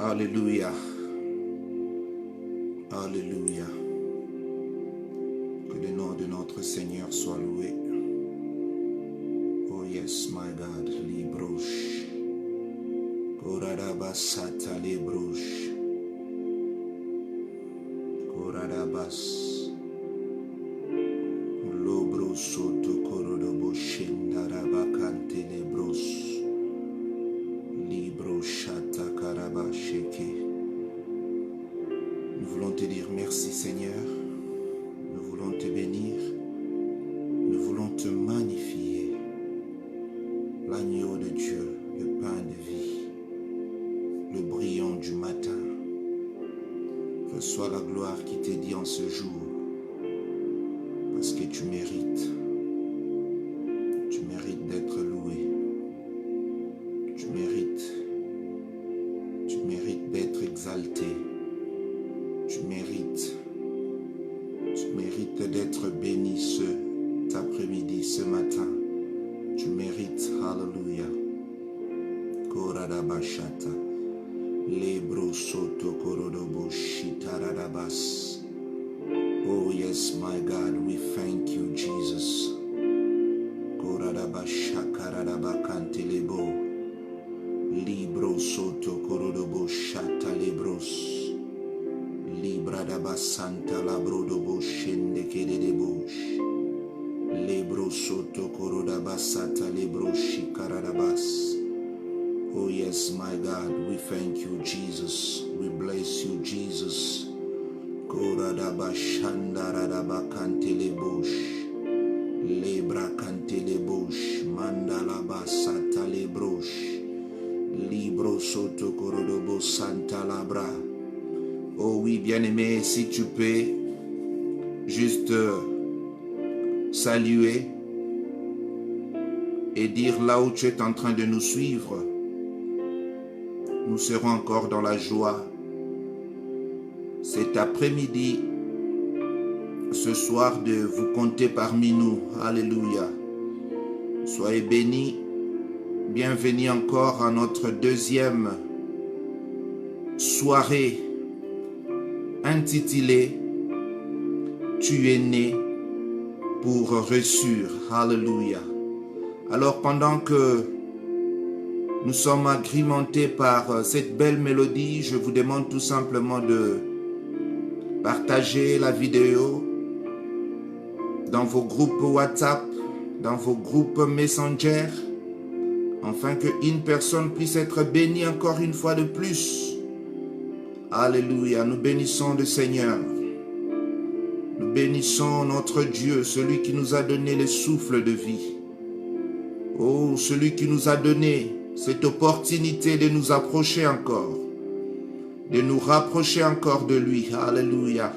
Alléluia. Alléluia. Que le nom de notre Seigneur soit loué. Oh yes, my God. Librosh. Koradabasata librosh. Koradabas. Lobro soto korodobo shendarabakante lebros. Libro shata karabasheke. Nous voulons te dire merci Seigneur. Nous voulons te bénir. Nous voulons te magnifier. L'agneau de Dieu, le pain de vie, le brillant du matin. Reçois la gloire qui t'est dit en ce jour. Parce que tu mérites. Tu mérites d'être loué. Tu mérites d'être exalté. Tu mérites d'être béni cet après-midi, ce matin. Tu mérites. Alléluia. Koradabashata. Lebro soto korodobo shitarabas. Oh yes, my God, we thank you, Jesus. Koradabashakarabakante lebo. Libro soto korodobo shata lebros. Libradaba santa labrodobo shende kededebosh. Lebro soto korodaba sata lebro shikaradabas. Oh yes, my God, we thank you, Jesus. We bless you, Jesus. Koradaba shandaradaba kantelebosh. Lebra kantelebosh. Mandalaba sata lebrosh. Libro soto korodobo santa labra. Oh oui, bien-aimé, si tu peux juste saluer et dire là où tu es en train de nous suivre, nous serons encore dans la joie. Cet après-midi, ce soir, de vous compter parmi nous. Alléluia. Soyez bénis. Bienvenue encore à notre deuxième soirée intitulée « Tu es né pour reçure ». Alléluia. Alors pendant que nous sommes agrémentés par cette belle mélodie, je vous demande tout simplement de partager la vidéo dans vos groupes WhatsApp, dans vos groupes Messenger, afin qu'une personne puisse être bénie encore une fois de plus. Alléluia, nous bénissons le Seigneur. Nous bénissons notre Dieu, celui qui nous a donné le souffle de vie. Oh, celui qui nous a donné cette opportunité de nous approcher encore, de nous rapprocher encore de lui. Alléluia.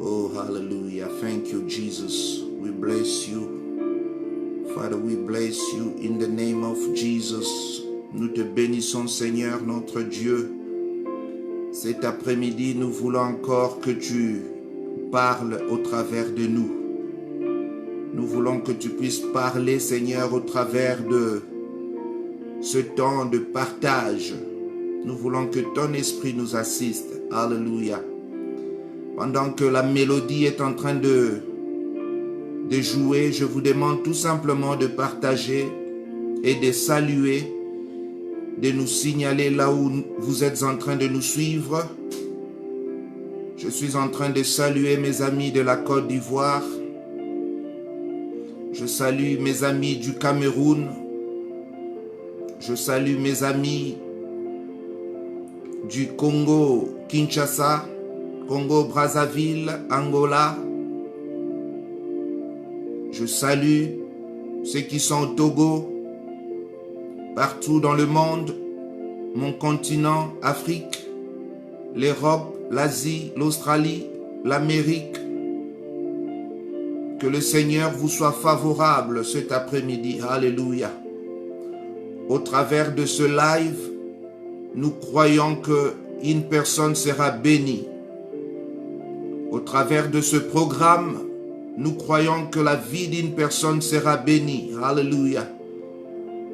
Oh, hallelujah. Thank you, Jesus. We bless you. Father, we bless you in the name of Jesus. Nous te bénissons, Seigneur, notre Dieu. Cet après-midi, nous voulons encore que tu parles au travers de nous. Nous voulons que tu puisses parler, Seigneur, au travers de ce temps de partage. Nous voulons que ton esprit nous assiste. Alléluia. Pendant que la mélodie est en train de jouer, je vous demande tout simplement de partager et de saluer, de nous signaler là où vous êtes en train de nous suivre. Je suis en train de saluer mes amis de la Côte d'Ivoire. Je salue mes amis du Cameroun. Je salue mes amis du Congo, Kinshasa, Congo, Brazzaville, Angola. Je salue ceux qui sont au Togo, partout dans le monde, mon continent, Afrique, l'Europe, l'Asie, l'Australie, l'Amérique. Que le Seigneur vous soit favorable cet après-midi. Alléluia. Au travers de ce live, nous croyons qu'une personne sera bénie. Au travers de ce programme, nous croyons que la vie d'une personne sera bénie. Alléluia.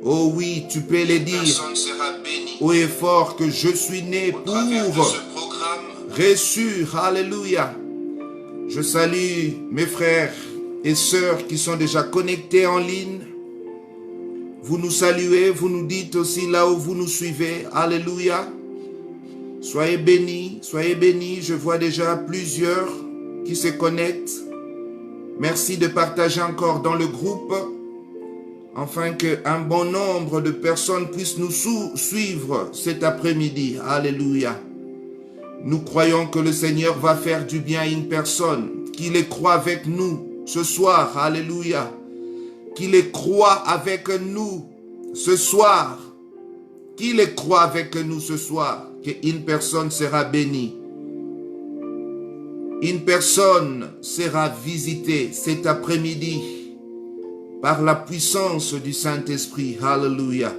Oh oui, tu peux le dire haut et fort que je suis né pour réussir. Alléluia. Je salue mes frères et sœurs qui sont déjà connectés en ligne. Vous nous saluez, vous nous dites aussi là où vous nous suivez. Alléluia. Soyez bénis, soyez bénis. Je vois déjà plusieurs qui se connectent. Merci de partager encore dans le groupe, afin qu'un bon nombre de personnes puissent nous suivre cet après-midi. Alléluia. Nous croyons que le Seigneur va faire du bien à une personne, qui les croit avec nous ce soir. Alléluia. Qui les croit avec nous ce soir. Qui les croit avec nous ce soir. Qu'une personne sera bénie. Une personne sera visitée cet après-midi par la puissance du Saint-Esprit. Alléluia.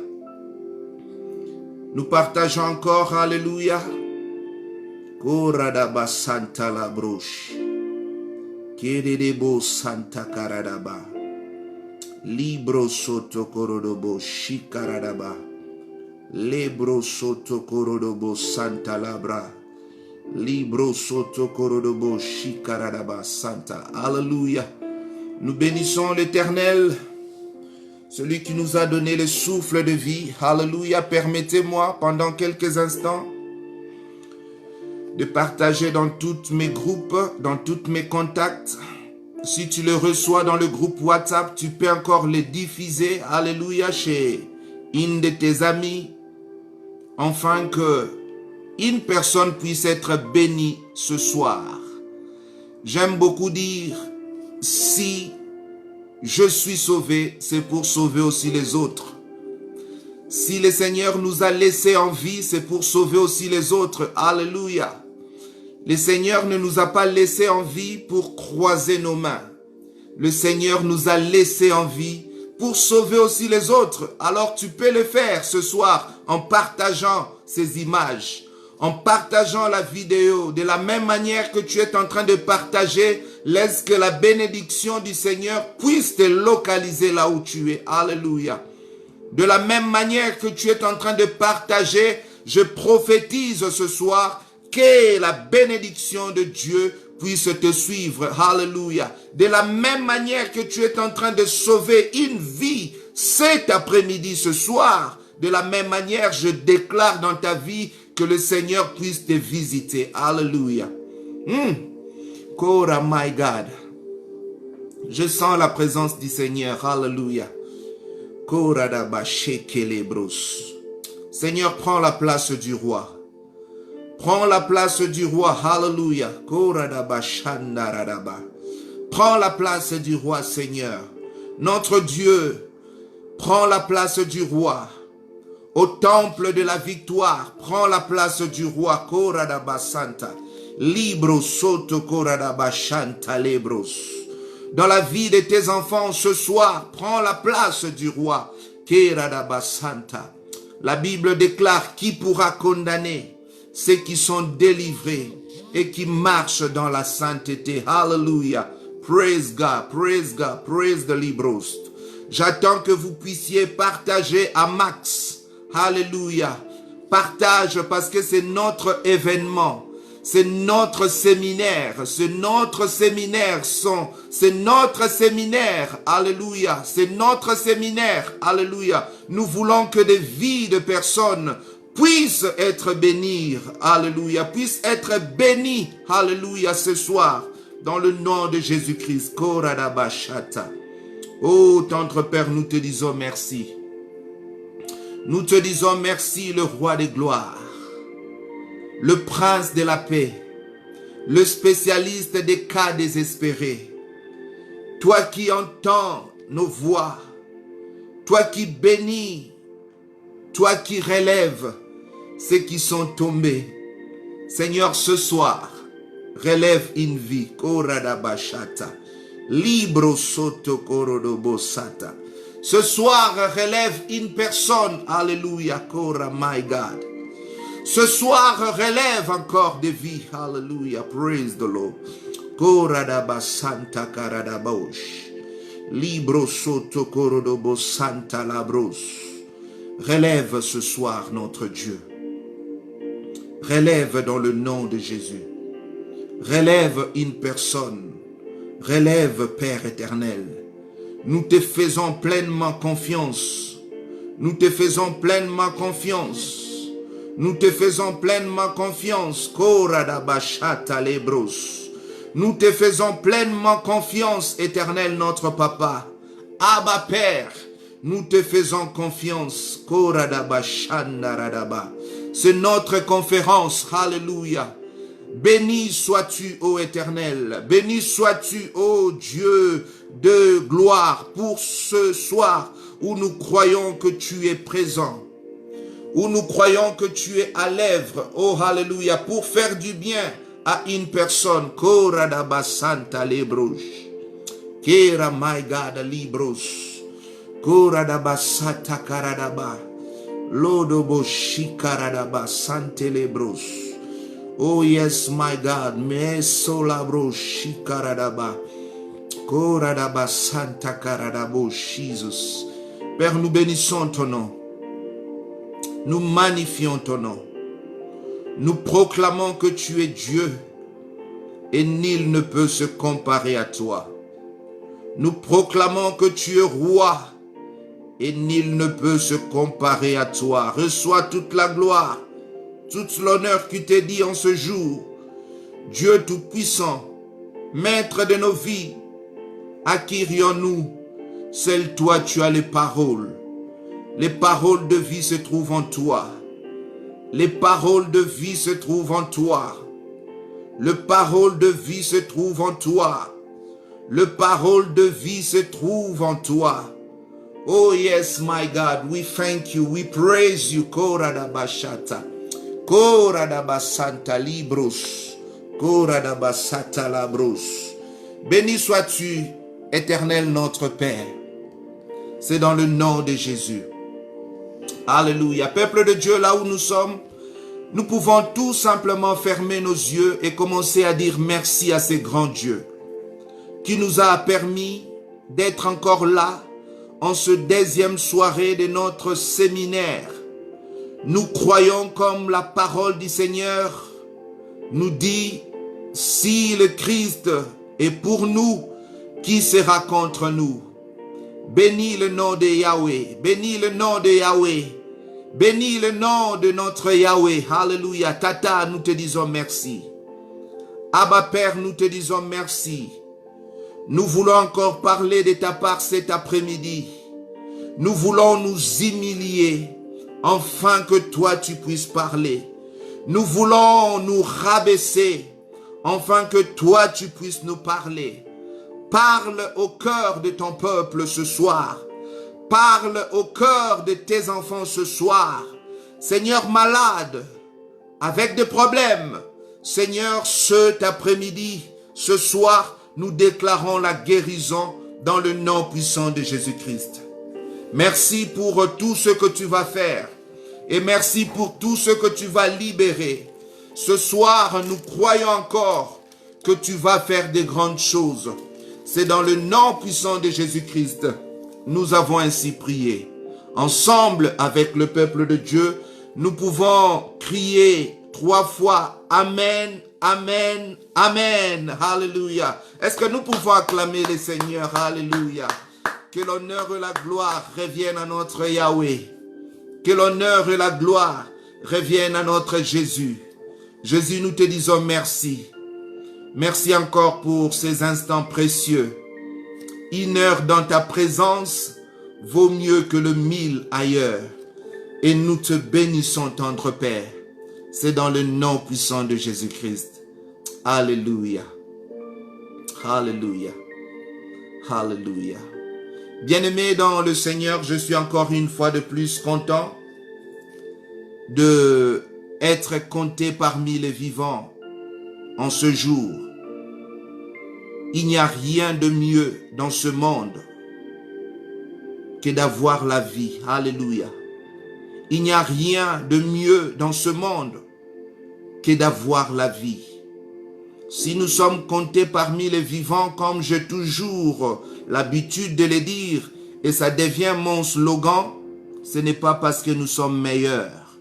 Nous partageons encore. Alléluia. Koradaba Santa la broche. Kedebo Santa Karadaba. Libro soto korodobo shikaradaba. Lebro soto korodobo Santa labra. Libro soto korodobo shikaradaba Santa. Alléluia. Nous bénissons l'Éternel, celui qui nous a donné le souffle de vie. Alléluia. Permettez-moi pendant quelques instants de partager dans tous mes groupes, dans tous mes contacts. Si tu le reçois dans le groupe WhatsApp, tu peux encore le diffuser. Alléluia. Chez une de tes amis, afin que une personne puisse être bénie ce soir. J'aime beaucoup dire, si je suis sauvé, c'est pour sauver aussi les autres. Si le Seigneur nous a laissés en vie, c'est pour sauver aussi les autres. Alléluia. Le Seigneur ne nous a pas laissés en vie pour croiser nos mains. Le Seigneur nous a laissés en vie pour sauver aussi les autres. Alors tu peux le faire ce soir en partageant ces images, en partageant la vidéo. De la même manière que tu es en train de partager, laisse que la bénédiction du Seigneur puisse te localiser là où tu es. Alléluia. De la même manière que tu es en train de partager, je prophétise ce soir que la bénédiction de Dieu puisse te suivre. Alléluia. De la même manière que tu es en train de sauver une vie cet après-midi, ce soir, de la même manière, je déclare dans ta vie que le Seigneur puisse te visiter. Alléluia. Kora, my God. Je sens la présence du Seigneur. Alléluia. Kora da ba shekelebros. Seigneur, prends la place du roi. Prends la place du roi. Alléluia. Kora da ba shandaradaba. Prends la place du roi, Seigneur. Notre Dieu, prends la place du roi. Au temple de la victoire, prends la place du roi. Koradaba Santa. Libro soto koradaba shanta lebros. Dans la vie de tes enfants ce soir, prends la place du roi. Keradaba Santa. La Bible déclare qui pourra condamner ceux qui sont délivrés et qui marchent dans la sainteté. Hallelujah. Praise God, praise God, praise the Libros. J'attends que vous puissiez partager à max. Alléluia. Partage parce que c'est notre événement. C'est notre séminaire. C'est notre séminaire. C'est notre séminaire. Alléluia. C'est notre séminaire. Alléluia. Nous voulons que des vies de personnes puissent être bénies. Alléluia. Puissent être bénies. Alléluia. Ce soir. Dans le nom de Jésus-Christ. Koradabashata. Oh, tendre Père, nous te disons merci. Nous te disons merci, le roi des gloires, le prince de la paix, le spécialiste des cas désespérés. Toi qui entends nos voix, toi qui bénis, toi qui relèves ceux qui sont tombés. Seigneur, ce soir, relève une vie. Koradabashata. Libro soto korodobosata. Ce soir, relève une personne. Alléluia. Kora, my God. Ce soir, relève encore des vies. Alléluia. Praise the Lord. Koradaba Santa Karadabosh. Libro Soto Korodobo Santa Labros. Relève ce soir notre Dieu. Relève dans le nom de Jésus. Relève une personne. Relève Père éternel. Nous te faisons pleinement confiance. Nous te faisons pleinement confiance. Nous te faisons pleinement confiance. Koradabashata Lebros. Nous te faisons pleinement confiance, éternel notre Papa. Abba Père, nous te faisons confiance. Koradabashandaradaba. C'est notre conférence. Alléluia. Béni sois-tu, ô Éternel. Béni sois-tu, ô Dieu de gloire, pour ce soir où nous croyons que tu es présent. Où nous croyons que tu es à l'œuvre. Oh, Alléluia. Pour faire du bien à une personne. Koradaba Santa Lebros. Kera my God Libros. Koradaba Santa Karadaba. Lodobo Shikaradaba Sante Lebros. Oh yes, my God. Me solabro Shikaradaba. Koradaba Santa Karadabo Jesus. Père, nous bénissons ton nom. Nous magnifions ton nom. Nous proclamons que tu es Dieu et nul ne peut se comparer à toi. Nous proclamons que tu es roi et nul ne peut se comparer à toi. Reçois toute la gloire, toute l'honneur qui t'est dit en ce jour. Dieu Tout-Puissant, Maître de nos vies, à qui rions-nous? Seul toi tu as les paroles. Les paroles de vie se trouvent en toi. Les paroles de vie se trouvent en toi. Le parole de vie se trouve en toi. Le parole de vie se trouve en toi. Oh yes, my God, we thank you, we praise you. Koradabashata. Koradabasanta Libros. Koradabasata Labros. Béni sois-tu, éternel notre Père. C'est dans le nom de Jésus. Alléluia. Peuple de Dieu, là où nous sommes, nous pouvons tout simplement fermer nos yeux et commencer à dire merci à ce grand Dieu qui nous a permis d'être encore là en ce deuxième soirée de notre séminaire. Nous croyons comme la parole du Seigneur nous dit, si le Christ est pour nous, qui sera contre nous? Bénis le nom de Yahweh, bénis le nom de Yahweh, bénis le nom de notre Yahweh. Alléluia. Tata, nous te disons merci. Abba Père, nous te disons merci. Nous voulons encore parler de ta part cet après-midi. Nous voulons nous humilier, afin que toi tu puisses parler. Nous voulons nous rabaisser, afin que toi tu puisses nous parler. Parle au cœur de ton peuple ce soir. Parle au cœur de tes enfants ce soir. Seigneur, malade, avec des problèmes. Seigneur, cet après-midi, ce soir, nous déclarons la guérison dans le nom puissant de Jésus-Christ. Merci pour tout ce que tu vas faire. Et merci pour tout ce que tu vas libérer. Ce soir, nous croyons encore que tu vas faire des grandes choses. C'est dans le nom puissant de Jésus-Christ. Nous avons ainsi prié. Ensemble avec le peuple de Dieu, nous pouvons crier 3 fois Amen, Amen, Amen. Alléluia. Est-ce que nous pouvons acclamer le Seigneur? Alléluia. Que l'honneur et la gloire reviennent à notre Yahweh. Que l'honneur et la gloire reviennent à notre Jésus. Jésus, nous te disons merci. Merci encore pour ces instants précieux. 1 heure dans ta présence vaut mieux que le 1000 ailleurs. Et nous te bénissons, tendre Père. C'est dans le nom puissant de Jésus-Christ. Alléluia. Alléluia. Alléluia. Bien-aimés dans le Seigneur, je suis encore une fois de plus content d'être compté parmi les vivants en ce jour. Il n'y a rien de mieux dans ce monde que d'avoir la vie. Alléluia. Il n'y a rien de mieux dans ce monde que d'avoir la vie. Si nous sommes comptés parmi les vivants, comme j'ai toujours l'habitude de le dire, et ça devient mon slogan, ce n'est pas parce que nous sommes meilleurs.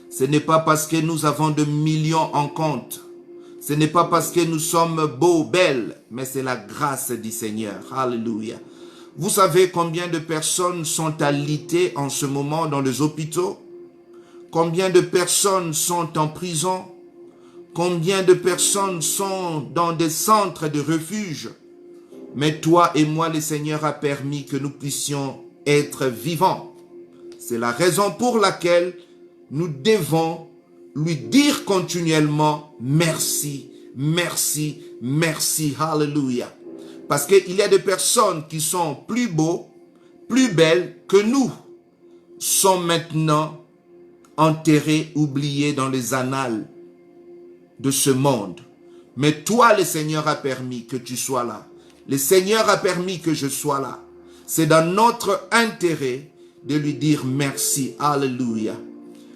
Ce n'est pas parce que nous avons de millions en compte. Ce n'est pas parce que nous sommes beaux, belles, mais c'est la grâce du Seigneur. Alléluia. Vous savez combien de personnes sont alitées en ce moment dans les hôpitaux? Combien de personnes sont en prison? Combien de personnes sont dans des centres de refuge? Mais toi et moi, le Seigneur a permis que nous puissions être vivants. C'est la raison pour laquelle nous devons lui dire continuellement merci, merci, merci, hallelujah. Parce qu'il y a des personnes qui sont plus beaux, plus belles que nous, sont maintenant enterrées, oubliées dans les annales de ce monde. Mais toi, le Seigneur a permis que tu sois là. Le Seigneur a permis que je sois là. C'est dans notre intérêt de lui dire merci. Alléluia.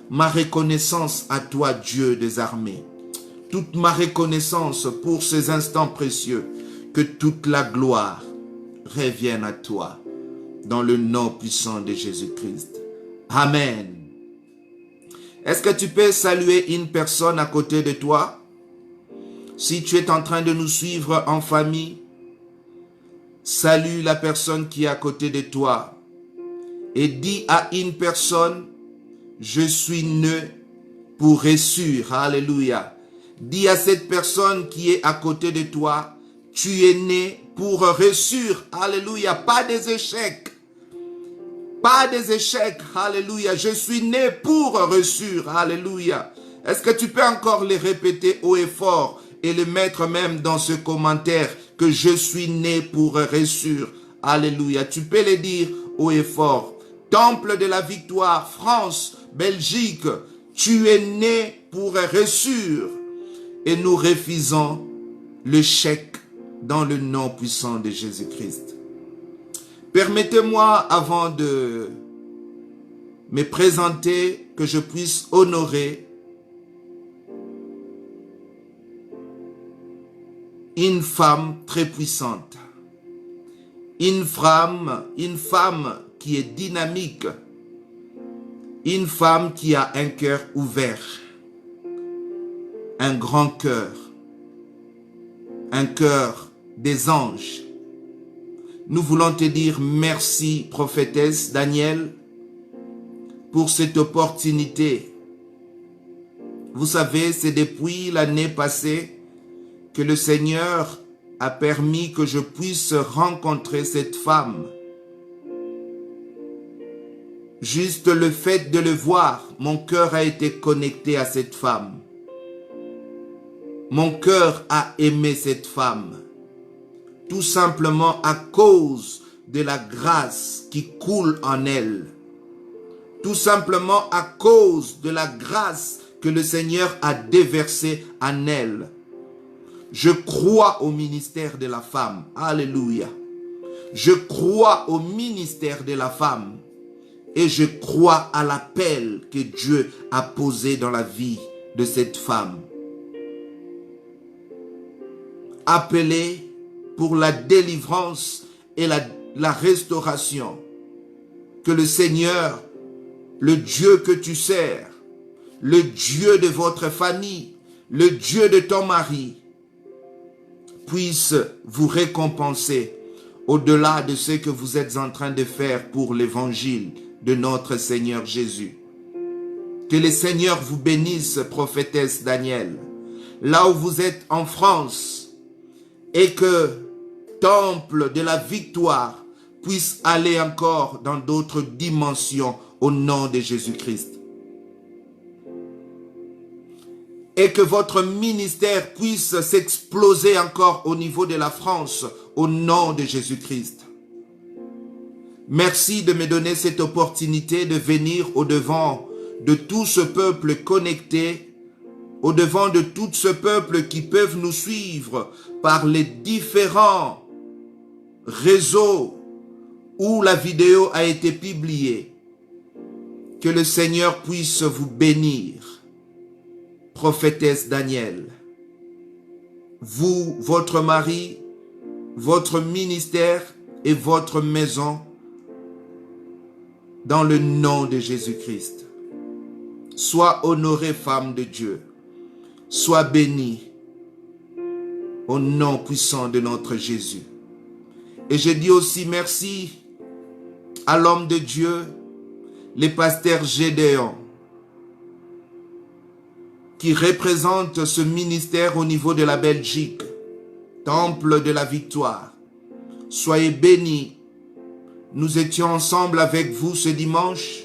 Ma reconnaissance à toi, Dieu des armées. Toute ma reconnaissance pour ces instants précieux. Que toute la gloire revienne à toi. Dans le nom puissant de Jésus-Christ. Amen. Est-ce que tu peux saluer une personne à côté de toi? Si tu es en train de nous suivre en famille, salue la personne qui est à côté de toi et dis à une personne, je suis né pour réussir. Alléluia. Dis à cette personne qui est à côté de toi, tu es né pour réussir. Alléluia. Pas des échecs. Pas des échecs. Alléluia. Je suis né pour réussir. Alléluia. Est-ce que tu peux encore les répéter haut et fort et le mettre même dans ce commentaire que je suis né pour réussir. Alléluia. Tu peux le dire haut et fort. Temple de la victoire, France, Belgique, tu es né pour réussir. Et nous refusons le chèque dans le nom puissant de Jésus-Christ. Permettez-moi, avant de me présenter, que je puisse honorer une femme très puissante. Une femme qui est dynamique. Une femme qui a un cœur ouvert. Un grand cœur. Un cœur des anges. Nous voulons te dire merci, prophétesse Daniel, pour cette opportunité. Vous savez, c'est depuis l'année passée que le Seigneur a permis que je puisse rencontrer cette femme. Juste le fait de le voir, mon cœur a été connecté à cette femme. Mon cœur a aimé cette femme. Tout simplement à cause de la grâce qui coule en elle. Tout simplement à cause de la grâce que le Seigneur a déversée en elle. Je crois au ministère de la femme. Alléluia. Je crois au ministère de la femme. Et je crois à l'appel que Dieu a posé dans la vie de cette femme. Appelée pour la délivrance et la restauration. Que le Seigneur, le Dieu que tu sers, le Dieu de votre famille, le Dieu de ton mari, puisse vous récompenser au-delà de ce que vous êtes en train de faire pour l'évangile de notre Seigneur Jésus. Que le Seigneur vous bénisse, prophétesse Daniel, là où vous êtes en France, et que temple de la victoire puisse aller encore dans d'autres dimensions au nom de Jésus-Christ. Et que votre ministère puisse s'exploser encore au niveau de la France, au nom de Jésus-Christ. Merci de me donner cette opportunité de venir au-devant de tout ce peuple connecté, au-devant de tout ce peuple qui peuvent nous suivre par les différents réseaux où la vidéo a été publiée. Que le Seigneur puisse vous bénir. Prophétesse Daniel, vous, votre mari, votre ministère et votre maison dans le nom de Jésus-Christ. Sois honorée, femme de Dieu. Sois bénie au nom puissant de notre Jésus. Et je dis aussi merci à l'homme de Dieu, le pasteur Gédéon, qui représente ce ministère au niveau de la Belgique, Temple de la Victoire. Soyez bénis. Nous étions ensemble avec vous ce dimanche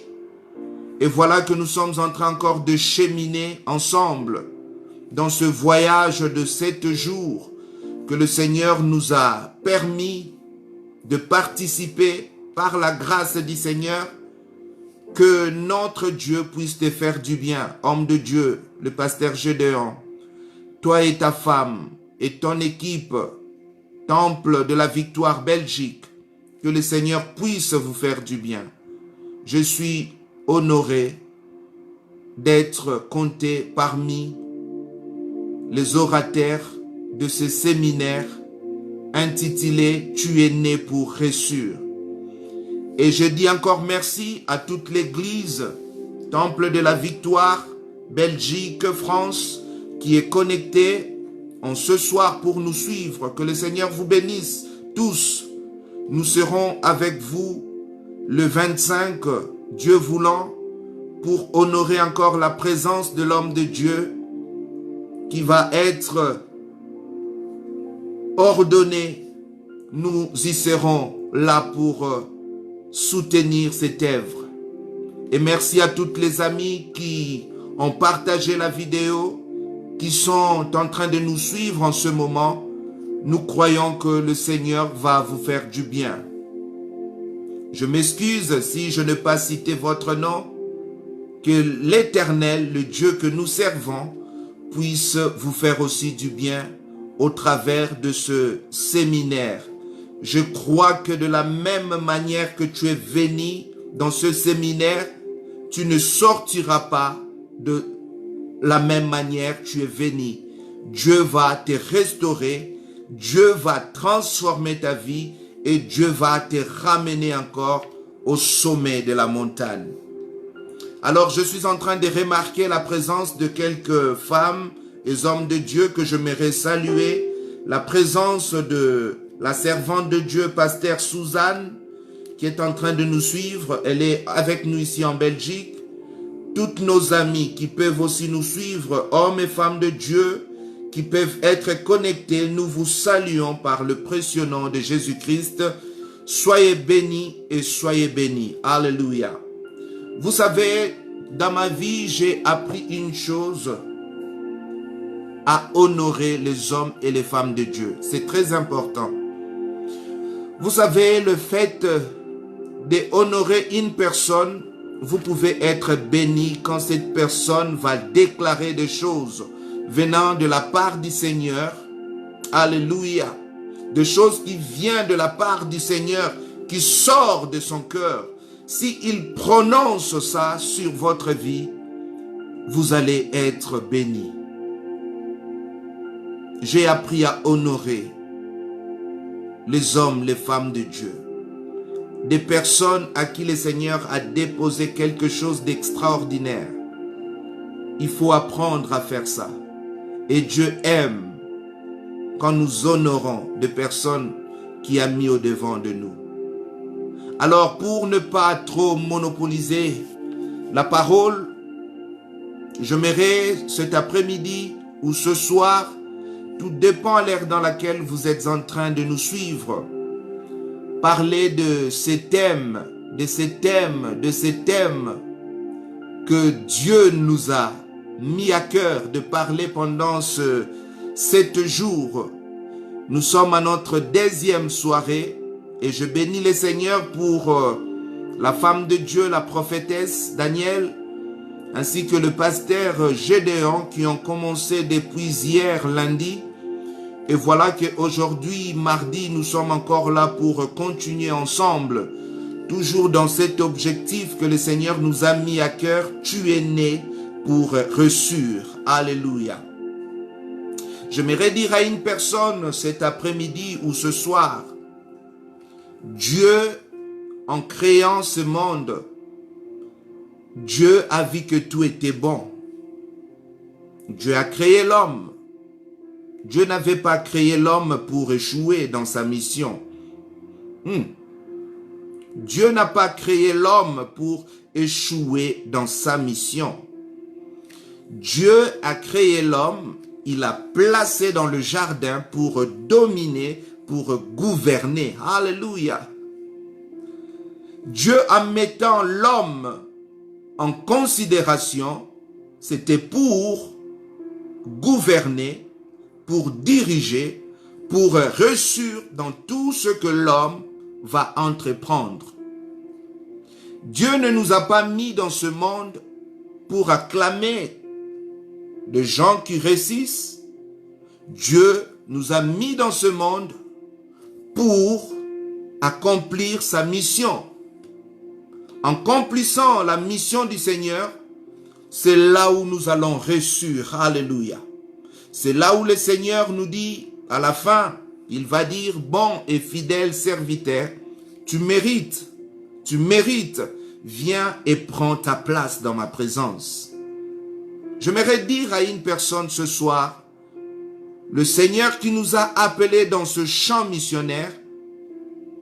et voilà que nous sommes en train encore de cheminer ensemble dans ce voyage de 7 jours que le Seigneur nous a permis de participer par la grâce du Seigneur. Que notre Dieu puisse te faire du bien, homme de Dieu, le pasteur Gédéon, toi et ta femme et ton équipe, Temple de la Victoire Belgique, que le Seigneur puisse vous faire du bien. Je suis honoré d'être compté parmi les orateurs de ce séminaire intitulé « Tu es né pour réussir ». Et je dis encore merci à toute l'Église, Temple de la Victoire, Belgique, France, qui est connectée en ce soir pour nous suivre. Que le Seigneur vous bénisse tous. Nous serons avec vous le 25, Dieu voulant, pour honorer encore la présence de l'homme de Dieu qui va être ordonné. Nous y serons là pour soutenir cette œuvre. Et merci à toutes les amies qui ont partagé la vidéo, qui sont en train de nous suivre en ce moment. Nous croyons que le Seigneur va vous faire du bien. Je m'excuse si je n'ai pas cité votre nom. Que l'Éternel, le Dieu que nous servons, puisse vous faire aussi du bien au travers de ce séminaire. Je crois que de la même manière que tu es venu dans ce séminaire, tu ne sortiras pas de la même manière que tu es venu. Dieu va te restaurer, Dieu va transformer ta vie et Dieu va te ramener encore au sommet de la montagne. Alors je suis en train de remarquer la présence de quelques femmes et hommes de Dieu que j'aimerais saluer. La présence de la servante de Dieu, pasteur Suzanne, qui est en train de nous suivre. Elle est avec nous ici en Belgique. Toutes nos amis qui peuvent aussi nous suivre, hommes et femmes de Dieu, qui peuvent être connectés, nous vous saluons par le précieux nom de Jésus-Christ. Soyez bénis et soyez bénis. Alléluia. Vous savez, dans ma vie, j'ai appris une chose, à honorer les hommes et les femmes de Dieu. C'est très important. Vous savez, le fait d'honorer une personne, vous pouvez être béni quand cette personne va déclarer des choses venant de la part du Seigneur. Alléluia. Des choses qui viennent de la part du Seigneur, qui sort de son cœur. S'il prononce ça sur votre vie, vous allez être béni. J'ai appris à honorer les hommes, les femmes de Dieu. Des personnes à qui le Seigneur a déposé quelque chose d'extraordinaire. Il faut apprendre à faire ça. Et Dieu aime quand nous honorons des personnes qu'il a mis au devant de nous. Alors, pour ne pas trop monopoliser la parole, j'aimerais cet après-midi ou ce soir, tout dépend de l'ère dans laquelle vous êtes en train de nous suivre, parler de ces thèmes, que Dieu nous a mis à cœur de parler pendant ce 7 jours. Nous sommes à notre 2e soirée et je bénis le Seigneur pour la femme de Dieu, la prophétesse Daniel, ainsi que le pasteur Gédéon qui ont commencé depuis hier lundi. Et voilà qu'aujourd'hui, mardi, nous sommes encore là pour continuer ensemble, toujours dans cet objectif que le Seigneur nous a mis à cœur. Tu es né pour réussir. Alléluia. J'aimerais dire à une personne cet après-midi ou ce soir, Dieu, en créant ce monde, Dieu a vu que tout était bon. Dieu a créé l'homme. Dieu n'avait pas créé l'homme pour échouer dans sa mission. Dieu n'a pas créé l'homme pour échouer dans sa mission. Dieu a créé l'homme, il l'a placé dans le jardin pour dominer, pour gouverner. Alléluia. Dieu, en mettant l'homme en considération, c'était pour gouverner, pour diriger, pour réussir dans tout ce que l'homme va entreprendre. Dieu ne nous a pas mis dans ce monde pour acclamer des gens qui réussissent. Dieu nous a mis dans ce monde pour accomplir sa mission. En accomplissant la mission du Seigneur, c'est là où nous allons réussir. Alléluia. C'est là où le Seigneur nous dit, à la fin, il va dire, bon et fidèle serviteur, tu mérites, viens et prends ta place dans ma présence. J'aimerais dire à une personne ce soir, le Seigneur qui nous a appelés dans ce champ missionnaire,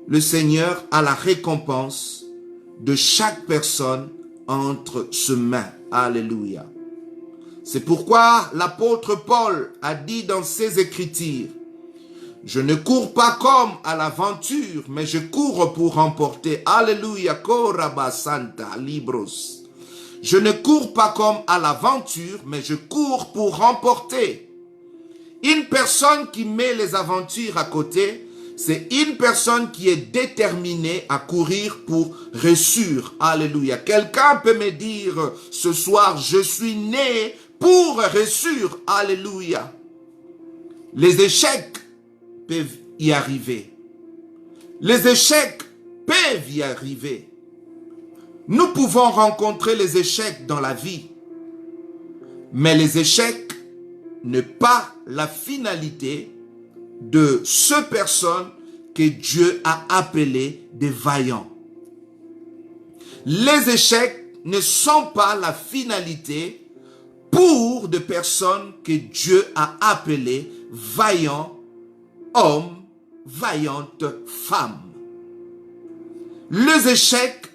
le Seigneur a la récompense de chaque personne entre ses mains. Alléluia. C'est pourquoi l'apôtre Paul a dit dans ses Écritures, je ne cours pas comme à l'aventure, mais je cours pour remporter. Alléluia. Koraba Santa Libros. Je ne cours pas comme à l'aventure, mais je cours pour remporter. Une personne qui met les aventures à côté, c'est une personne qui est déterminée à courir pour réussir. Alléluia. Quelqu'un peut me dire ce soir, je suis né pour réussir. Alléluia. Les échecs peuvent y arriver. Les échecs peuvent y arriver. Nous pouvons rencontrer les échecs dans la vie. Mais les échecs n'est pas la finalité de ces personnes que Dieu a appelées des vaillants. Les échecs ne sont pas la finalité pour des personnes que Dieu a appelées vaillants hommes, vaillantes femmes. Les échecs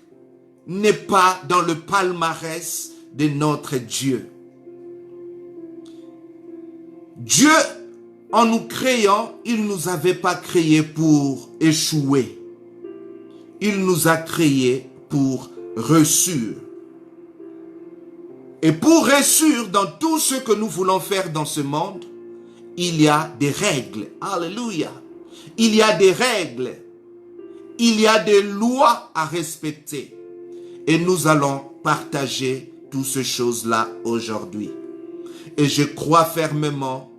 n'est pas dans le palmarès de notre Dieu. Dieu, en nous créant, il ne nous avait pas créés pour échouer. Il nous a créés pour réussir. Et pour réussir dans tout ce que nous voulons faire dans ce monde, il y a des règles. Alléluia. Il y a des règles. Il y a des lois à respecter. Et nous allons partager toutes ces choses-là aujourd'hui. Et je crois fermement,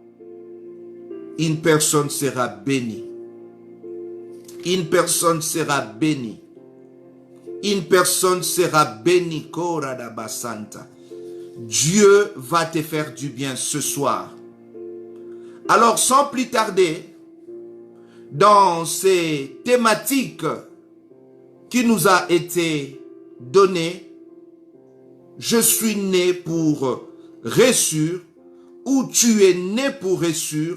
une personne sera bénie. Une personne sera bénie. Une personne sera bénie. Koradabasanta. Dieu va te faire du bien ce soir. Alors, sans plus tarder, dans ces thématiques qui nous a été données, je suis né pour réussir, ou tu es né pour réussir,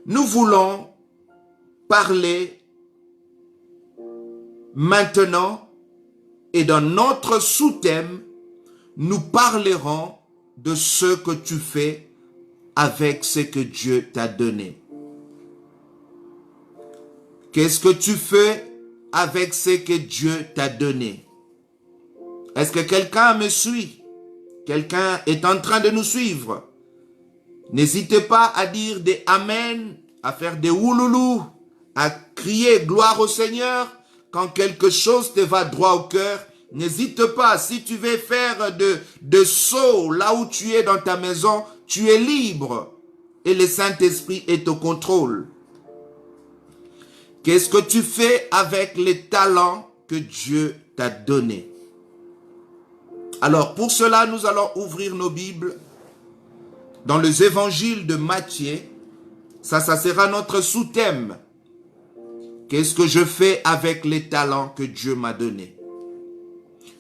nous voulons parler maintenant et dans notre sous-thème, nous parlerons de ce que tu fais avec ce que Dieu t'a donné. Qu'est-ce que tu fais avec ce que Dieu t'a donné? Est-ce que quelqu'un me suit? Quelqu'un est en train de nous suivre? N'hésitez pas à dire des amen, à faire des ouloulou, à crier gloire au Seigneur. Quand quelque chose te va droit au cœur, n'hésite pas. Si tu veux faire de sauts là où tu es dans ta maison, tu es libre. Et le Saint-Esprit est au contrôle. Qu'est-ce que tu fais avec les talents que Dieu t'a donnés? Alors, pour cela, nous allons ouvrir nos Bibles dans les évangiles de Matthieu, Ça sera notre sous-thème. Qu'est-ce que je fais avec les talents que Dieu m'a donnés?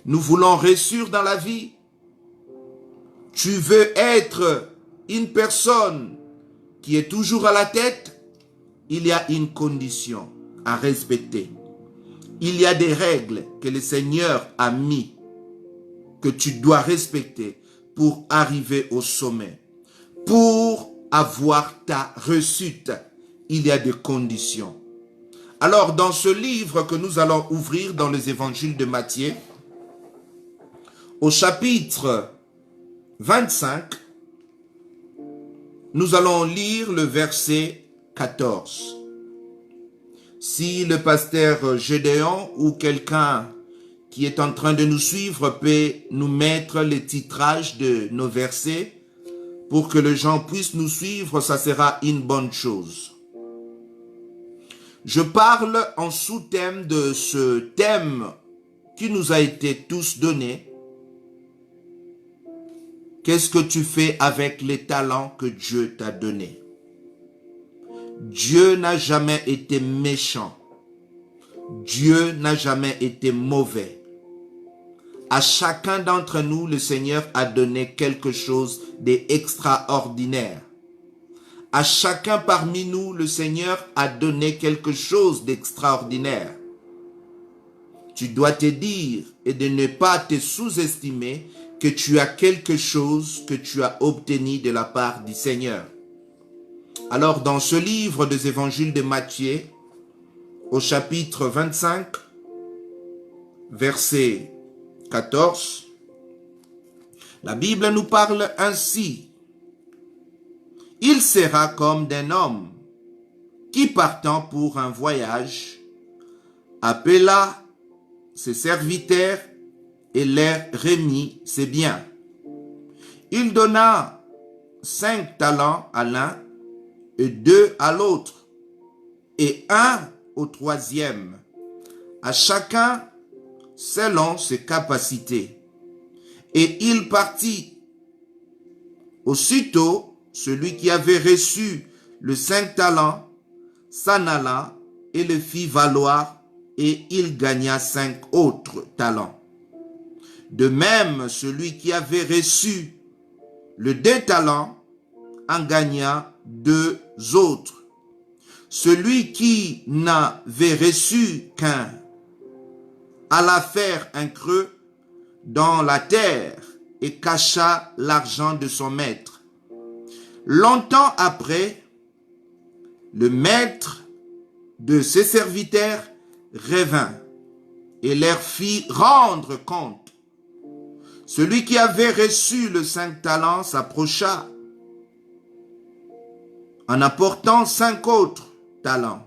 Nous voulons réussir dans la vie. Tu veux être une personne qui est toujours à la tête? Il y a une condition à respecter. Il y a des règles que le Seigneur a mis, que tu dois respecter pour arriver au sommet. Pour avoir ta réussite, il y a des conditions. Alors, dans ce livre que nous allons ouvrir dans les évangiles de Matthieu, au chapitre 25, nous allons lire le verset 14. Si le pasteur Gédéon ou quelqu'un qui est en train de nous suivre peut nous mettre les titrages de nos versets pour que les gens puissent nous suivre, ça sera une bonne chose. Je parle en sous-thème de ce thème qui nous a été tous donné. Qu'est-ce que tu fais avec les talents que Dieu t'a donnés? Dieu n'a jamais été méchant. Dieu n'a jamais été mauvais. À chacun d'entre nous, le Seigneur a donné quelque chose d'extraordinaire. À chacun parmi nous, le Seigneur a donné quelque chose d'extraordinaire. Tu dois te dire et de ne pas te sous-estimer que tu as quelque chose que tu as obtenu de la part du Seigneur. Alors, dans ce livre des évangiles de Matthieu, au chapitre 25, verset 14, la Bible nous parle ainsi. Il sera comme d'un homme qui, partant pour un voyage, appela ses serviteurs et leur remit ses biens. Il donna 5 talents à l'un et 2 à l'autre, et 1 au troisième, à chacun selon ses capacités. Et il partit. Aussitôt, celui qui avait reçu le 5 talents s'en alla et le fit valoir, et il gagna 5 autres talents. De même, celui qui avait reçu le 2 talents en gagna 2 autres. Celui qui n'avait reçu qu'un alla faire un creux dans la terre et cacha l'argent de son maître. Longtemps après, le maître de ses serviteurs revint et leur fit rendre compte. Celui qui avait reçu le 5 talents s'approcha en apportant 5 autres talents.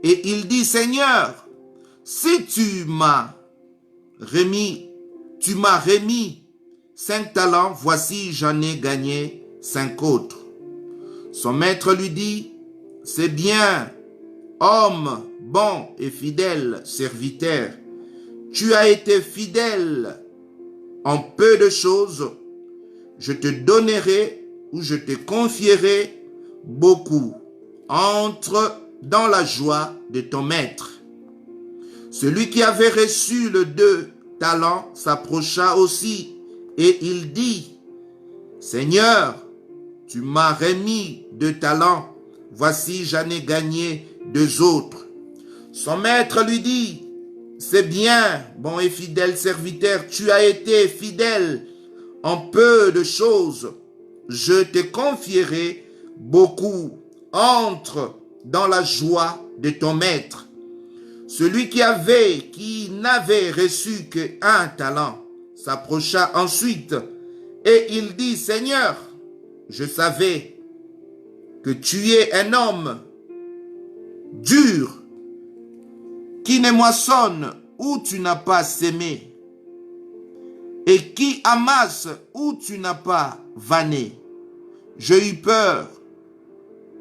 Et il dit, Seigneur, si tu m'as remis 5 talents, voici j'en ai gagné 5 autres. Son maître lui dit, c'est bien, homme bon et fidèle serviteur, tu as été fidèle en peu de choses, je te donnerai ou je te confierai beaucoup. Entre dans la joie de ton maître. Celui qui avait reçu le 2 talents s'approcha aussi et il dit, Seigneur, tu m'as remis 2 talents, voici j'en ai gagné 2 autres. Son maître lui dit, c'est bien, bon et fidèle serviteur, tu as été fidèle en peu de choses, je te confierai beaucoup. Entre dans la joie de ton maître. Celui qui n'avait reçu qu'un talent s'approcha ensuite et il dit, Seigneur, je savais que tu es un homme dur qui ne moissonne où tu n'as pas sémé et qui amasse où tu n'as pas vanné. J'ai eu peur.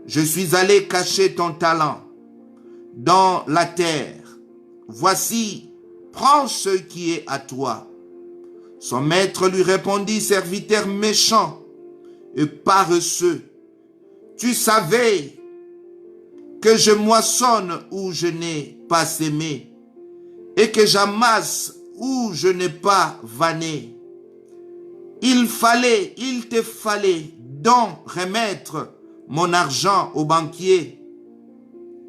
Je suis allé cacher ton talent dans la terre. Voici, prends ce qui est à toi. Son maître lui répondit, serviteur méchant et paresseux. Tu savais que je moissonne où je n'ai pas sémé, et que j'amasse où je n'ai pas vanné. Il te fallait donc remettre mon argent au banquier,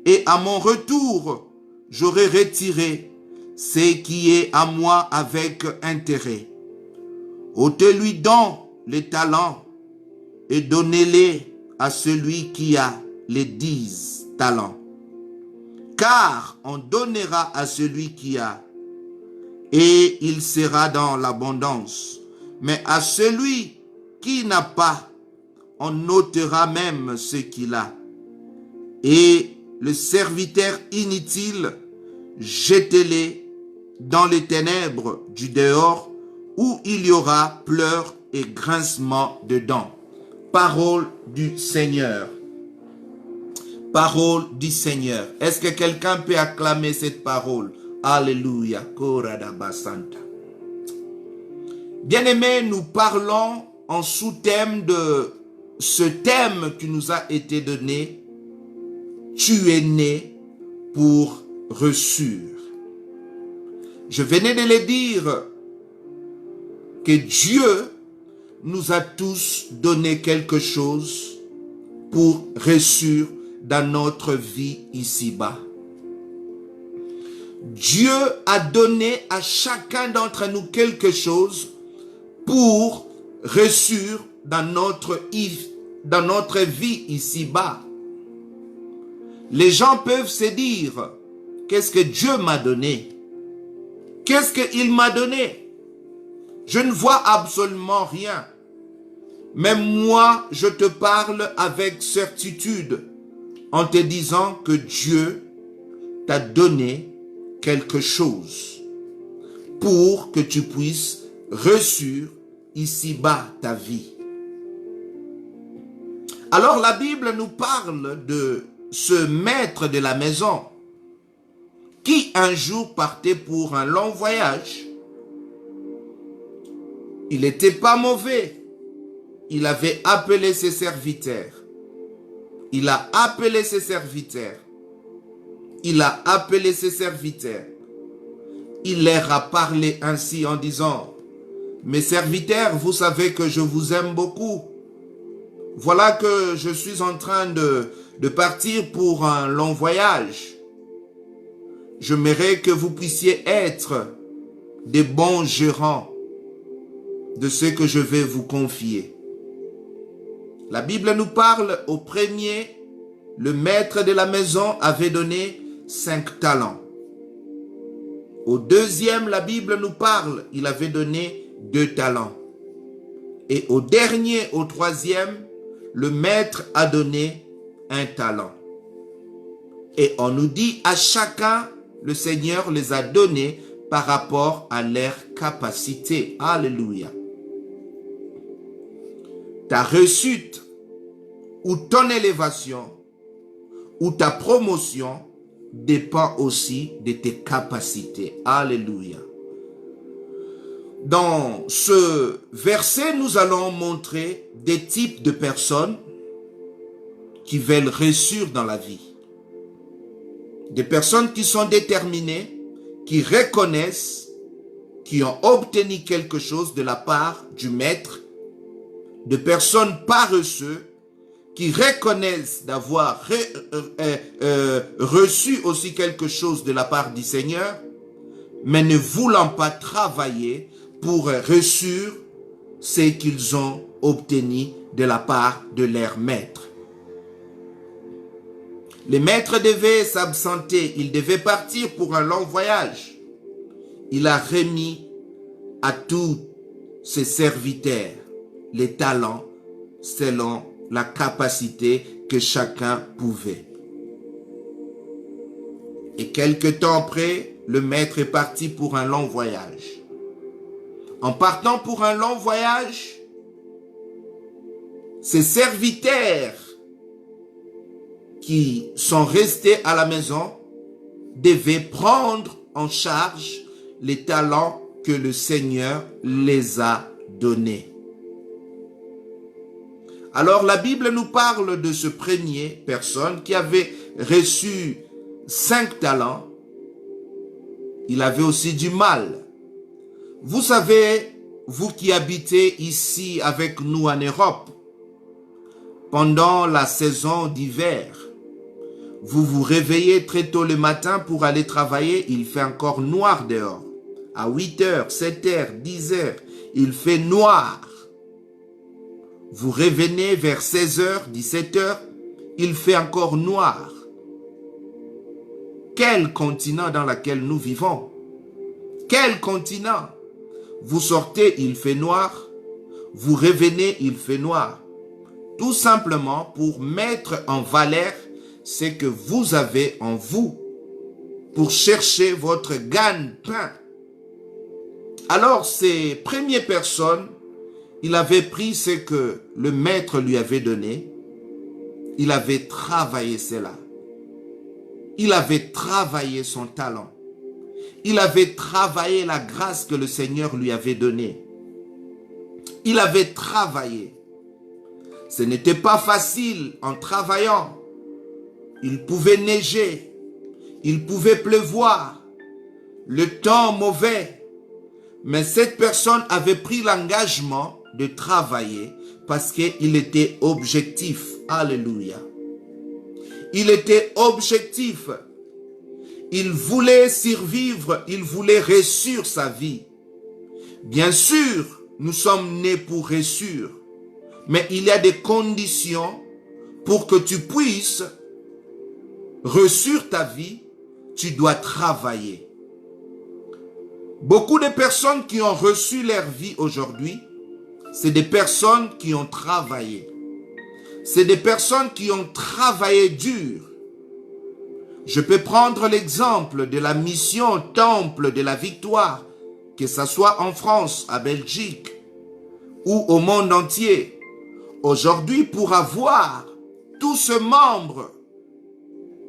et à mon retour, j'aurai retiré ce qui est à moi avec intérêt. Ôtez-lui donc les talents et donnez-les à celui qui a les 10 talents. Car on donnera à celui qui a, et il sera dans l'abondance. Mais à celui qui n'a pas, on ôtera même ce qu'il a. Et le serviteur inutile, jetez-les dans les ténèbres du dehors, où il y aura pleurs et grincement de dents. Parole du Seigneur. Parole du Seigneur. Est-ce que quelqu'un peut acclamer cette parole? Alléluia. Bien-aimés, nous parlons en sous-thème de ce thème qui nous a été donné. Tu es né pour reçure. Je venais de le dire que Dieu nous a tous donné quelque chose pour reçure dans notre vie ici-bas. Dieu a donné à chacun d'entre nous quelque chose pour reçure dans notre vie ici-bas. Les gens peuvent se dire, qu'est-ce que Dieu m'a donné? Qu'est-ce qu'il m'a donné? Je ne vois absolument rien. Mais moi, je te parle avec certitude en te disant que Dieu t'a donné quelque chose pour que tu puisses reçure ici-bas ta vie. Alors la Bible nous parle de ce maître de la maison qui un jour partait pour un long voyage. Il n'était pas mauvais. Il avait appelé ses serviteurs. Il a appelé ses serviteurs. Il a appelé ses serviteurs. Il leur a parlé ainsi en disant, mes serviteurs, vous savez que je vous aime beaucoup. Voilà que je suis en train de partir pour un long voyage. J'aimerais que vous puissiez être des bons gérants de ce que je vais vous confier. La Bible nous parle au premier, le maître de la maison avait donné 5 talents. Au deuxième, la Bible nous parle, il avait donné 2 talents. Et au dernier, au troisième, le maître a donné 1 talent. Et on nous dit à chacun, le Seigneur les a donnés par rapport à leur capacité. Alléluia. Ta réussite ou ton élévation ou ta promotion dépend aussi de tes capacités. Alléluia. Dans ce verset, nous allons montrer des types de personnes qui veulent réussir dans la vie. Des personnes qui sont déterminées, qui reconnaissent, qui ont obtenu quelque chose de la part du maître, de personnes paresseuses, qui reconnaissent d'avoir reçu aussi quelque chose de la part du Seigneur, mais ne voulant pas travailler pour reçu ce qu'ils ont obtenu de la part de leur maître. Les maîtres devaient s'absenter, ils devaient partir pour un long voyage. Il a remis à tous ses serviteurs les talents selon la capacité que chacun pouvait. Et quelque temps après, le maître est parti pour un long voyage. En partant pour un long voyage, ses serviteurs qui sont restés à la maison devaient prendre en charge les talents que le Seigneur les a donnés. Alors la Bible nous parle de ce premier personne qui avait reçu 5 talents, il avait aussi du mal. Vous savez, vous qui habitez ici avec nous en Europe, pendant la saison d'hiver, vous vous réveillez très tôt le matin pour aller travailler, il fait encore noir dehors. À 8 heures, 7 heures, 10 heures, il fait noir. Vous revenez vers 16 heures, 17 heures, il fait encore noir. Quel continent dans lequel nous vivons? Quel continent? Vous sortez, il fait noir. Vous revenez, il fait noir. Tout simplement pour mettre en valeur ce que vous avez en vous, pour chercher votre gagne-pain. Alors, ces premières personnes, il avait pris ce que le maître lui avait donné, il avait travaillé cela. Il avait travaillé son talent. Il avait travaillé la grâce que le Seigneur lui avait donnée. Il avait travaillé. Ce n'était pas facile en travaillant. Il pouvait neiger. Il pouvait pleuvoir. Le temps mauvais. Mais cette personne avait pris l'engagement de travailler parce qu'il était objectif. Alléluia. Il était objectif. Il voulait survivre, il voulait réussir sa vie. Bien sûr, nous sommes nés pour réussir, mais il y a des conditions pour que tu puisses réussir ta vie, tu dois travailler. Beaucoup de personnes qui ont reçu leur vie aujourd'hui, c'est des personnes qui ont travaillé. C'est des personnes qui ont travaillé dur. Je peux prendre l'exemple de la mission Temple de la Victoire, que ce soit en France, à Belgique ou au monde entier. Aujourd'hui, pour avoir tous ces membres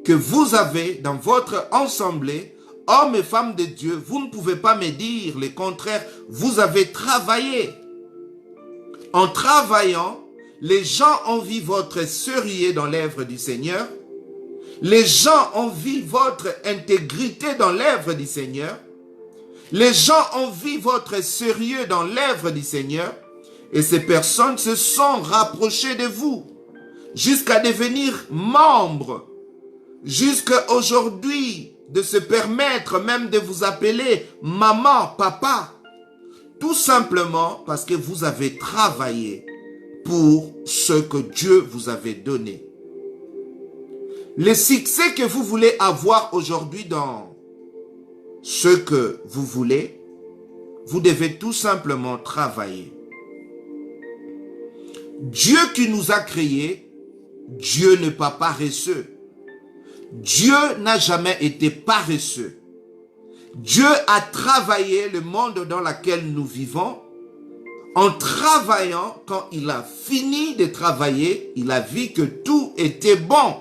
que vous avez dans votre assemblée, hommes et femmes de Dieu, vous ne pouvez pas me dire le contraire. Vous avez travaillé. En travaillant, les gens ont vu votre sérieux dans l'œuvre du Seigneur. Les gens ont vu votre intégrité dans l'œuvre du Seigneur. Les gens ont vu votre sérieux dans l'œuvre du Seigneur. Et ces personnes se sont rapprochées de vous jusqu'à devenir membres. Jusqu'à aujourd'hui, de se permettre même de vous appeler maman, papa. Tout simplement parce que vous avez travaillé pour ce que Dieu vous avait donné. Le succès que vous voulez avoir aujourd'hui dans ce que vous voulez, vous devez tout simplement travailler. Dieu qui nous a créés, Dieu n'est pas paresseux. Dieu n'a jamais été paresseux. Dieu a travaillé le monde dans lequel nous vivons. En travaillant, quand il a fini de travailler, il a vu que tout était bon.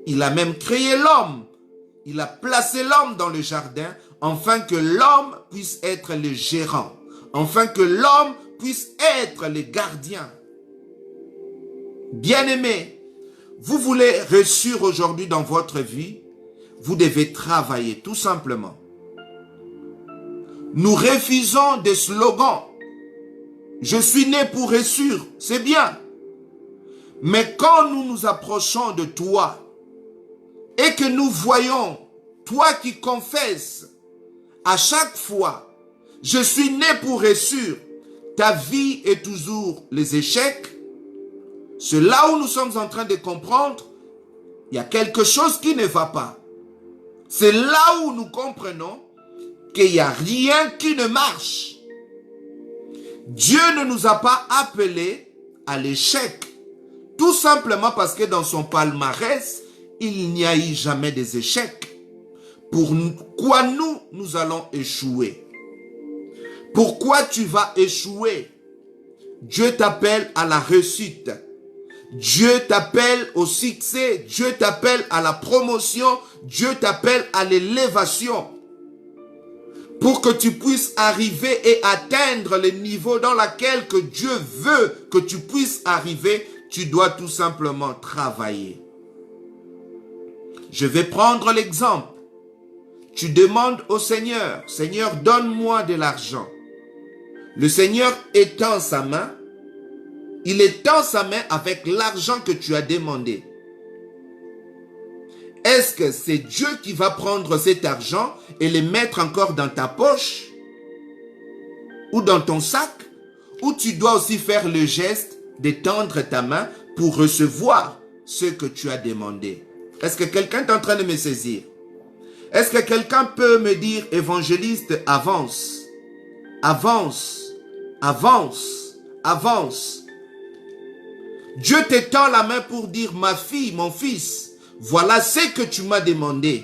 Il a même créé l'homme. Il a placé l'homme dans le jardin, afin que l'homme puisse être le gérant, afin que l'homme puisse être le gardien. Bien-aimés, vous voulez réussir aujourd'hui dans votre vie, vous devez travailler tout simplement. Nous refusons des slogans. Je suis né pour réussir, c'est bien. Mais quand nous nous approchons de toi et que nous voyons toi qui confesses à chaque fois, je suis né pour réussir, ta vie est toujours les échecs, c'est là où nous sommes en train de comprendre, il y a quelque chose qui ne va pas. C'est là où nous comprenons qu'il n'y a rien qui ne marche. Dieu ne nous a pas appelés à l'échec. Tout simplement parce que dans son palmarès, il n'y a eu jamais des échecs. Pourquoi nous allons échouer? Pourquoi tu vas échouer? Dieu t'appelle à la réussite. Dieu t'appelle au succès. Dieu t'appelle à la promotion. Dieu t'appelle à l'élévation. Pour que tu puisses arriver et atteindre le niveau dans lequel que Dieu veut que tu puisses arriver, tu dois tout simplement travailler. Je vais prendre l'exemple. Tu demandes au Seigneur, Seigneur, donne-moi de l'argent. Le Seigneur étend sa main. Il étend sa main avec l'argent que tu as demandé. Est-ce que c'est Dieu qui va prendre cet argent et le mettre encore dans ta poche ou dans ton sac? Ou tu dois aussi faire le geste d'étendre ta main pour recevoir ce que tu as demandé? Est-ce que quelqu'un est en train de me saisir? Est-ce que quelqu'un peut me dire, évangéliste, avance, avance, avance, avance? Dieu t'étend la main pour dire, ma fille, mon fils, voilà ce que tu m'as demandé.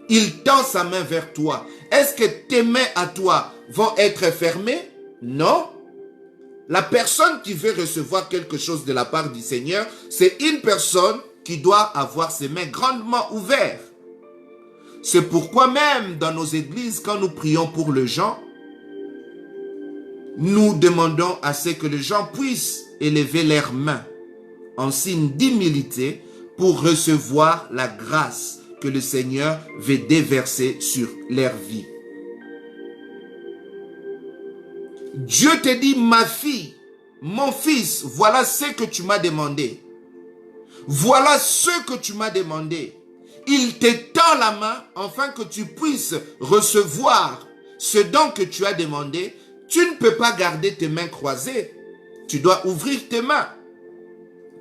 Il tend sa main vers toi. Est-ce que tes mains à toi vont être fermées? Non. La personne qui veut recevoir quelque chose de la part du Seigneur, c'est une personne qui doit avoir ses mains grandement ouvertes. C'est pourquoi même dans nos églises, quand nous prions pour les gens, nous demandons à ce que les gens puissent élever leurs mains en signe d'humilité pour recevoir la grâce que le Seigneur veut déverser sur leur vie. Dieu te dit, ma fille, mon fils, voilà ce que tu m'as demandé. Voilà ce que tu m'as demandé. Il te tend la main afin que tu puisses recevoir ce don que tu as demandé. Tu ne peux pas garder tes mains croisées. Tu dois ouvrir tes mains.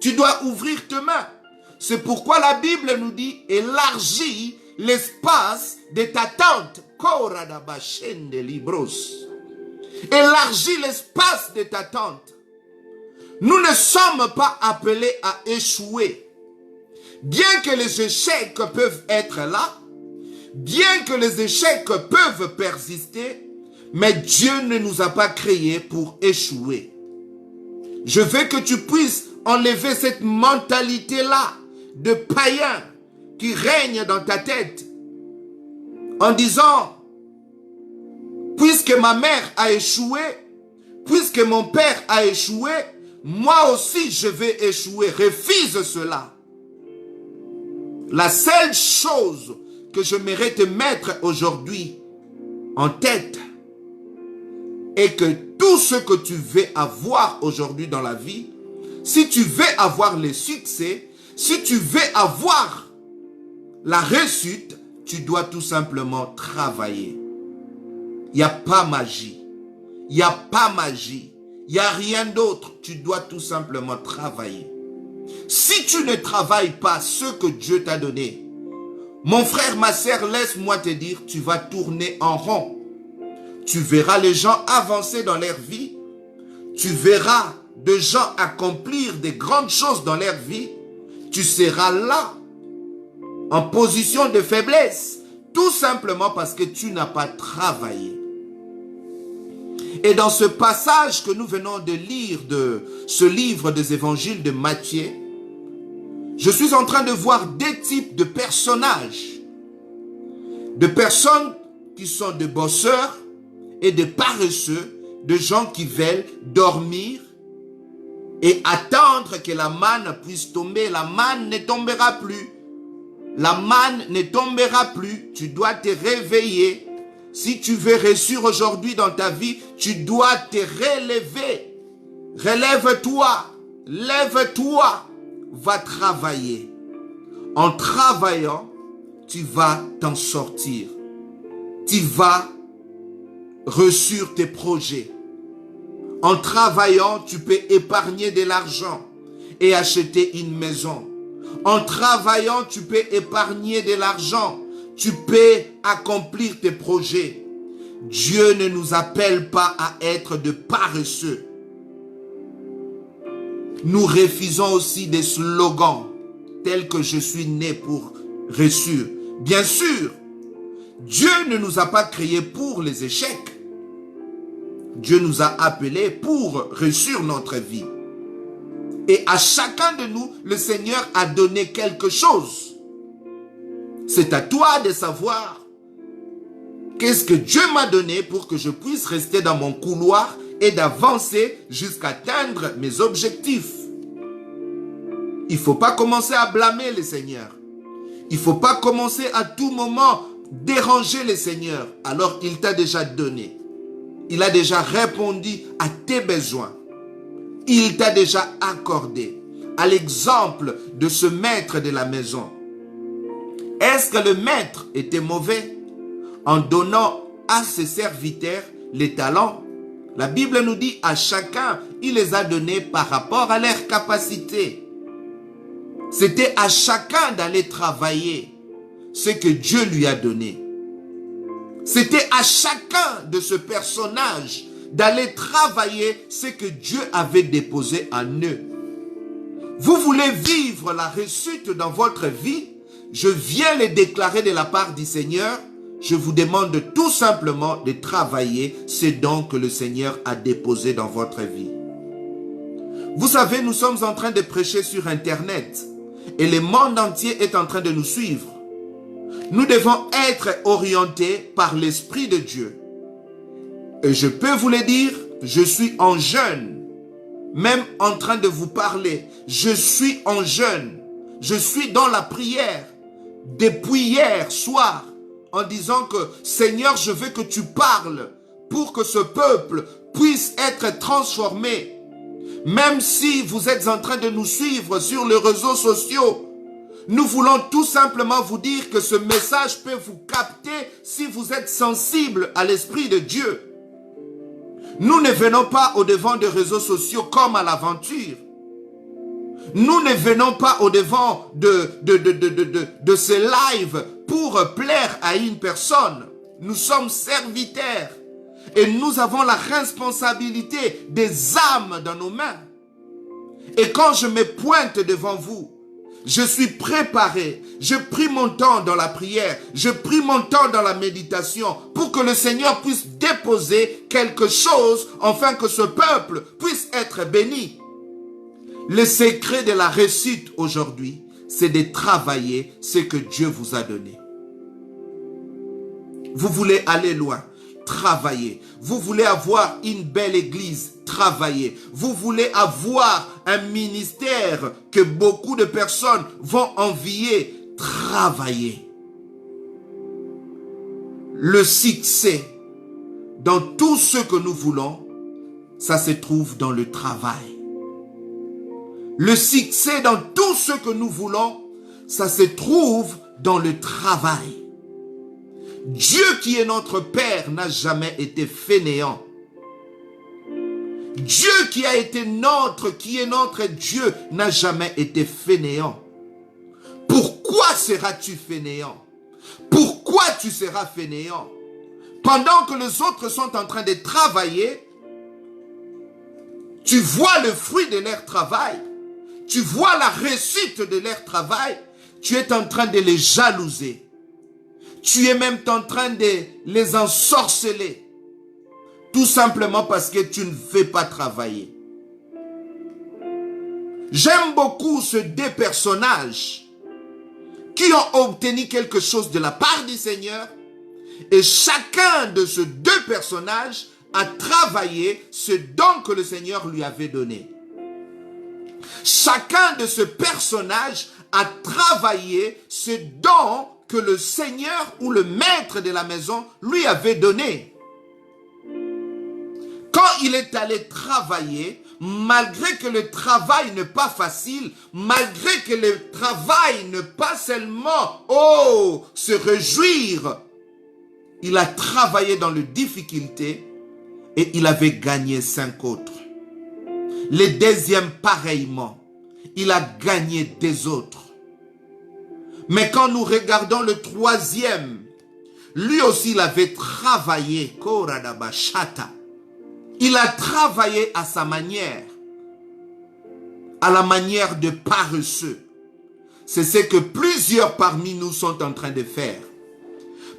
Tu dois ouvrir tes mains. C'est pourquoi la Bible nous dit, élargis l'espace de ta tente. Élargis l'espace de ta tente. Nous ne sommes pas appelés à échouer. Bien que les échecs peuvent être là, bien que les échecs peuvent persister, mais Dieu ne nous a pas créés pour échouer. Je veux que tu puisses enlever cette mentalité-là de païen qui règne dans ta tête en disant, puisque ma mère a échoué, puisque mon père a échoué, moi aussi je vais échouer. Refuse cela. La seule chose que je mérite te mettre aujourd'hui en tête est que tout ce que tu veux avoir aujourd'hui dans la vie, si tu veux avoir le succès, si tu veux avoir la réussite, tu dois tout simplement travailler. Il n'y a pas magie. Il n'y a pas magie. Il n'y a rien d'autre. Tu dois tout simplement travailler. Si tu ne travailles pas ce que Dieu t'a donné, mon frère, ma sœur, laisse-moi te dire, tu vas tourner en rond. Tu verras les gens avancer dans leur vie. Tu verras des gens accomplir des grandes choses dans leur vie. Tu seras là, en position de faiblesse, tout simplement parce que tu n'as pas travaillé. Et dans ce passage que nous venons de lire de ce livre des évangiles de Matthieu, je suis en train de voir deux types de personnages. De personnes qui sont des bosseurs et des paresseux, de gens qui veulent dormir et attendre que la manne puisse tomber. La manne ne tombera plus. La manne ne tombera plus. Tu dois te réveiller. Si tu veux réussir aujourd'hui dans ta vie, tu dois te relever. Relève-toi. Lève-toi. Va travailler. En travaillant, tu vas t'en sortir. Tu vas réussir tes projets. En travaillant, tu peux épargner de l'argent et acheter une maison. En travaillant, tu peux épargner de l'argent. Tu peux accomplir tes projets. Dieu ne nous appelle pas à être de paresseux. Nous refusons aussi des slogans tels que je suis né pour réussir. Bien sûr, Dieu ne nous a pas créés pour les échecs. Dieu nous a appelés pour réussir notre vie. Et à chacun de nous, le Seigneur a donné quelque chose. C'est à toi de savoir qu'est-ce que Dieu m'a donné pour que je puisse rester dans mon couloir et d'avancer jusqu'à atteindre mes objectifs. Il ne faut pas commencer à blâmer le Seigneur. Il ne faut pas commencer à tout moment déranger le Seigneur. Alors il t'a déjà donné. Il a déjà répondu à tes besoins. Il t'a déjà accordé. À l'exemple de ce maître de la maison. Est-ce que le maître était mauvais en donnant à ses serviteurs les talents? La Bible nous dit à chacun, il les a donnés par rapport à leur capacité. C'était à chacun d'aller travailler ce que Dieu lui a donné. C'était à chacun de ce personnage d'aller travailler ce que Dieu avait déposé en eux. Vous voulez vivre la réussite dans votre vie? Je viens le déclarer de la part du Seigneur. Je vous demande tout simplement de travailler ce dons que le Seigneur a déposé dans votre vie. Vous savez, nous sommes en train de prêcher sur Internet et le monde entier est en train de nous suivre. Nous devons être orientés par l'Esprit de Dieu. Et je peux vous le dire, je suis en jeûne. Même en train de vous parler, je suis en jeûne. Je suis dans la prière depuis hier soir en disant que Seigneur, je veux que tu parles pour que ce peuple puisse être transformé. Même si vous êtes en train de nous suivre sur les réseaux sociaux, nous voulons tout simplement vous dire que ce message peut vous capter si vous êtes sensible à l'Esprit de Dieu. Nous ne venons pas au-devant des réseaux sociaux comme à l'aventure. Nous ne venons pas au-devant de ces lives pour plaire à une personne. Nous sommes serviteurs et nous avons la responsabilité des âmes dans nos mains. Et quand je me pointe devant vous, je suis préparé, je prie mon temps dans la prière, je prie mon temps dans la méditation pour que le Seigneur puisse déposer quelque chose afin que ce peuple puisse être béni. Le secret de la réussite aujourd'hui, c'est de travailler ce que Dieu vous a donné. Vous voulez aller loin, travaillez. Vous voulez avoir une belle église, travaillez. Vous voulez avoir un ministère que beaucoup de personnes vont envier, travaillez. Le succès dans tout ce que nous voulons, ça se trouve dans le travail. Le succès dans tout ce que nous voulons, ça se trouve dans le travail. Dieu qui est notre Père n'a jamais été fainéant. Dieu qui a été qui est notre Dieu n'a jamais été fainéant. Pourquoi seras-tu fainéant? Pourquoi tu seras fainéant? Pendant que les autres sont en train de travailler, tu vois le fruit de leur travail, tu vois la réussite de leur travail, tu es en train de les jalouser. Tu es même en train de les ensorceler. Tout simplement parce que tu ne fais pas travailler. J'aime beaucoup ces deux personnages qui ont obtenu quelque chose de la part du Seigneur. Et chacun de ces deux personnages a travaillé ce don que le Seigneur lui avait donné. Chacun de ces personnages a travaillé ce don que le Seigneur ou le maître de la maison lui avait donné. Quand il est allé travailler, malgré que le travail n'est pas facile, malgré que le travail n'est pas seulement, se réjouir, il a travaillé dans les difficultés et il avait gagné 5 autres. Le deuxième, pareillement, il a gagné des autres. Mais quand nous regardons le troisième, lui aussi il avait travaillé. Il a travaillé à sa manière, à la manière de paresseux. C'est ce que plusieurs parmi nous sont en train de faire.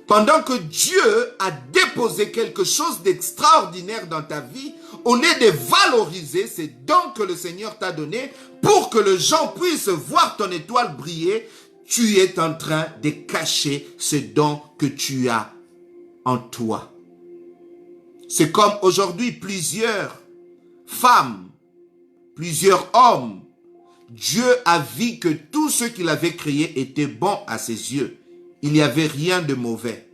Pendant que Dieu a déposé quelque chose d'extraordinaire dans ta vie, au lieu de valoriser ces dons que le Seigneur t'a donnés pour que les gens puissent voir ton étoile briller, tu es en train de cacher ce don que tu as en toi. C'est comme aujourd'hui plusieurs femmes, plusieurs hommes Dieu a vu que tout ce qu'il avait créé était bon à ses yeux. Il n'y avait rien de mauvais.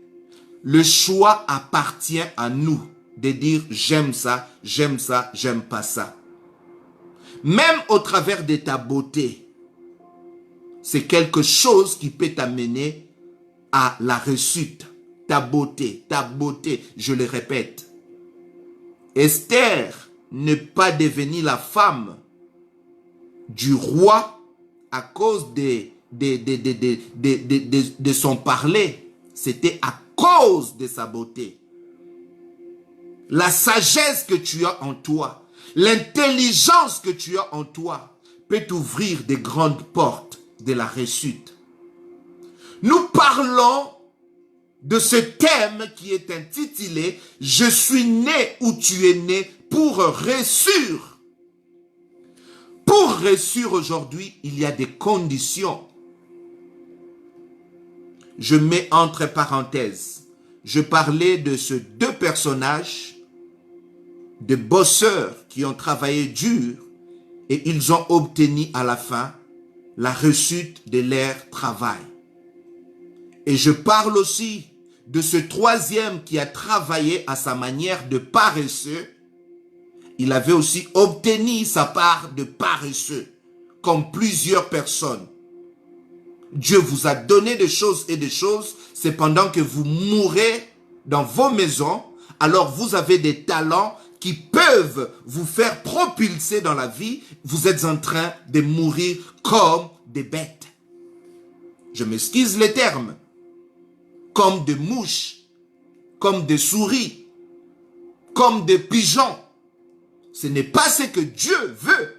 Le choix appartient à nous de dire j'aime ça, j'aime pas ça. Même au travers de ta beauté, c'est quelque chose qui peut t'amener à la réussite. Ta beauté, je le répète. Esther n'est pas devenue la femme du roi à cause de son parler. C'était à cause de sa beauté. La sagesse que tu as en toi, l'intelligence que tu as en toi peut t'ouvrir des grandes portes de la réussite. Nous parlons de ce thème qui est intitulé « Je suis né où tu es né pour réussir ». Pour réussir aujourd'hui, il y a des conditions. Je mets entre parenthèses. Je parlais de ces deux personnages, de bosseurs qui ont travaillé dur et ils ont obtenu à la fin la réussite de leur travail. Et je parle aussi de ce troisième qui a travaillé à sa manière de paresseux. Il avait aussi obtenu sa part de paresseux, comme plusieurs personnes. Dieu vous a donné des choses et des choses, c'est pendant que vous mourrez dans vos maisons, alors vous avez des talents qui peuvent vous faire propulser dans la vie. Vous êtes en train de mourir comme des bêtes. Je m'excuse les termes. Comme des mouches, comme des souris, comme des pigeons. Ce n'est pas ce que Dieu veut.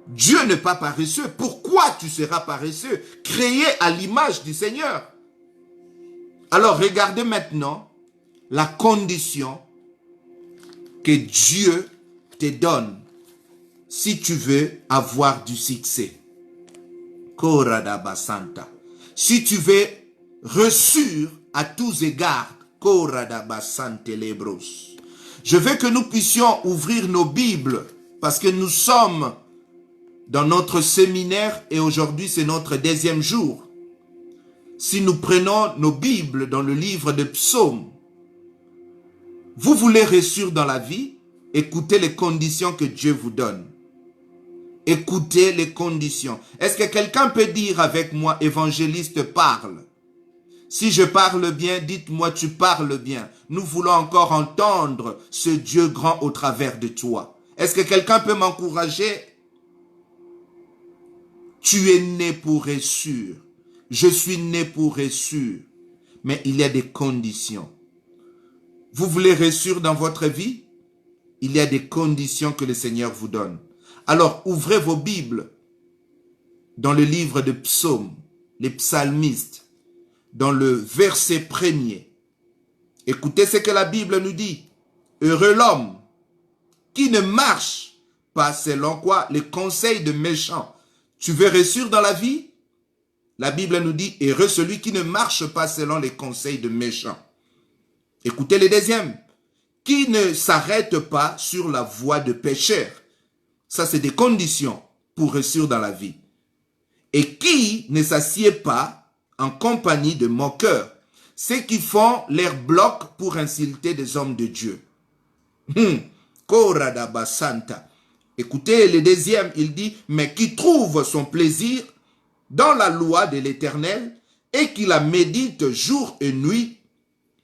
Dieu n'est pas paresseux. Pourquoi tu seras paresseux? Créé à l'image du Seigneur. Alors regardez maintenant la condition que Dieu te donne si tu veux avoir du succès. Koradabasanta. Si tu veux reçu à tous égards. Je veux que nous puissions ouvrir nos Bibles parce que nous sommes dans notre séminaire et aujourd'hui c'est notre deuxième jour. Si nous prenons nos Bibles dans le livre de Psaumes, vous voulez réussir dans la vie, écoutez les conditions que Dieu vous donne. Écoutez les conditions. Est-ce que quelqu'un peut dire avec moi, évangéliste parle? Si je parle bien, dites-moi tu parles bien. Nous voulons encore entendre ce Dieu grand au travers de toi. Est-ce que quelqu'un peut m'encourager? Tu es né pour réussir. Je suis né pour réussir. Mais il y a des conditions. Vous voulez réussir dans votre vie? Il y a des conditions que le Seigneur vous donne. Alors ouvrez vos Bibles dans le livre de Psaumes, les psalmistes. Dans le verset premier, écoutez ce que la Bible nous dit. Heureux l'homme qui ne marche pas selon quoi? Les conseils de méchants. Tu veux réussir dans la vie? La Bible nous dit, heureux celui qui ne marche pas selon les conseils de méchants. Écoutez le deuxième. Qui ne s'arrête pas sur la voie de pécheurs. Ça, c'est des conditions pour réussir dans la vie. Et qui ne s'assied pas en compagnie de moqueurs, ceux qui font leur bloc pour insulter des hommes de Dieu. Koradabasanta. Écoutez, le deuxième, il dit, mais qui trouve son plaisir dans la loi de l'Éternel et qui la médite jour et nuit,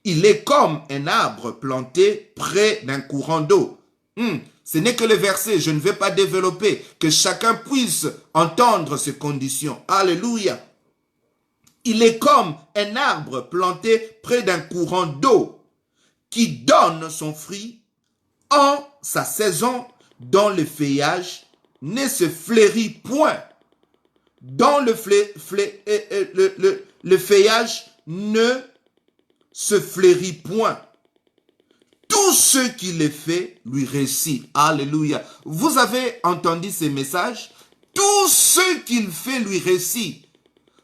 il est comme un arbre planté près d'un courant d'eau. Ce n'est que le verset, je ne vais pas développer, que chacun puisse entendre ces conditions. Alléluia. Il est comme un arbre planté près d'un courant d'eau qui donne son fruit en sa saison, dont le feuillage ne se fleurit point. Dont le feuillage ne se fleurit point. Tout ce qu'il est fait lui réussit. Alléluia. Vous avez entendu ces messages? Tout ce qu'il fait lui réussit.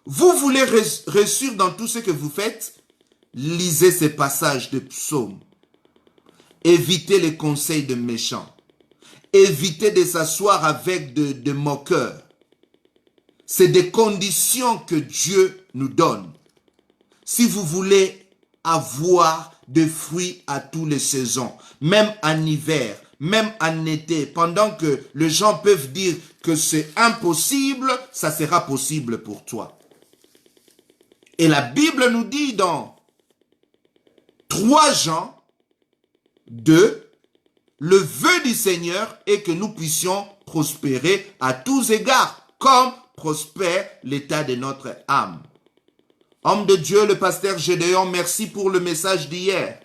Vous voulez réussir dans tout ce que vous faites? Lisez ces passages de psaumes. Évitez les conseils de méchants. Évitez de s'asseoir avec de moqueurs. C'est des conditions que Dieu nous donne. Si vous voulez avoir des fruits à toutes les saisons, même en hiver, même en été, pendant que les gens peuvent dire que c'est impossible, ça sera possible pour toi. Et la Bible nous dit dans 3 Jean 2, le vœu du Seigneur est que nous puissions prospérer à tous égards, comme prospère l'état de notre âme. Homme de Dieu, le pasteur Gédéon, merci pour le message d'hier.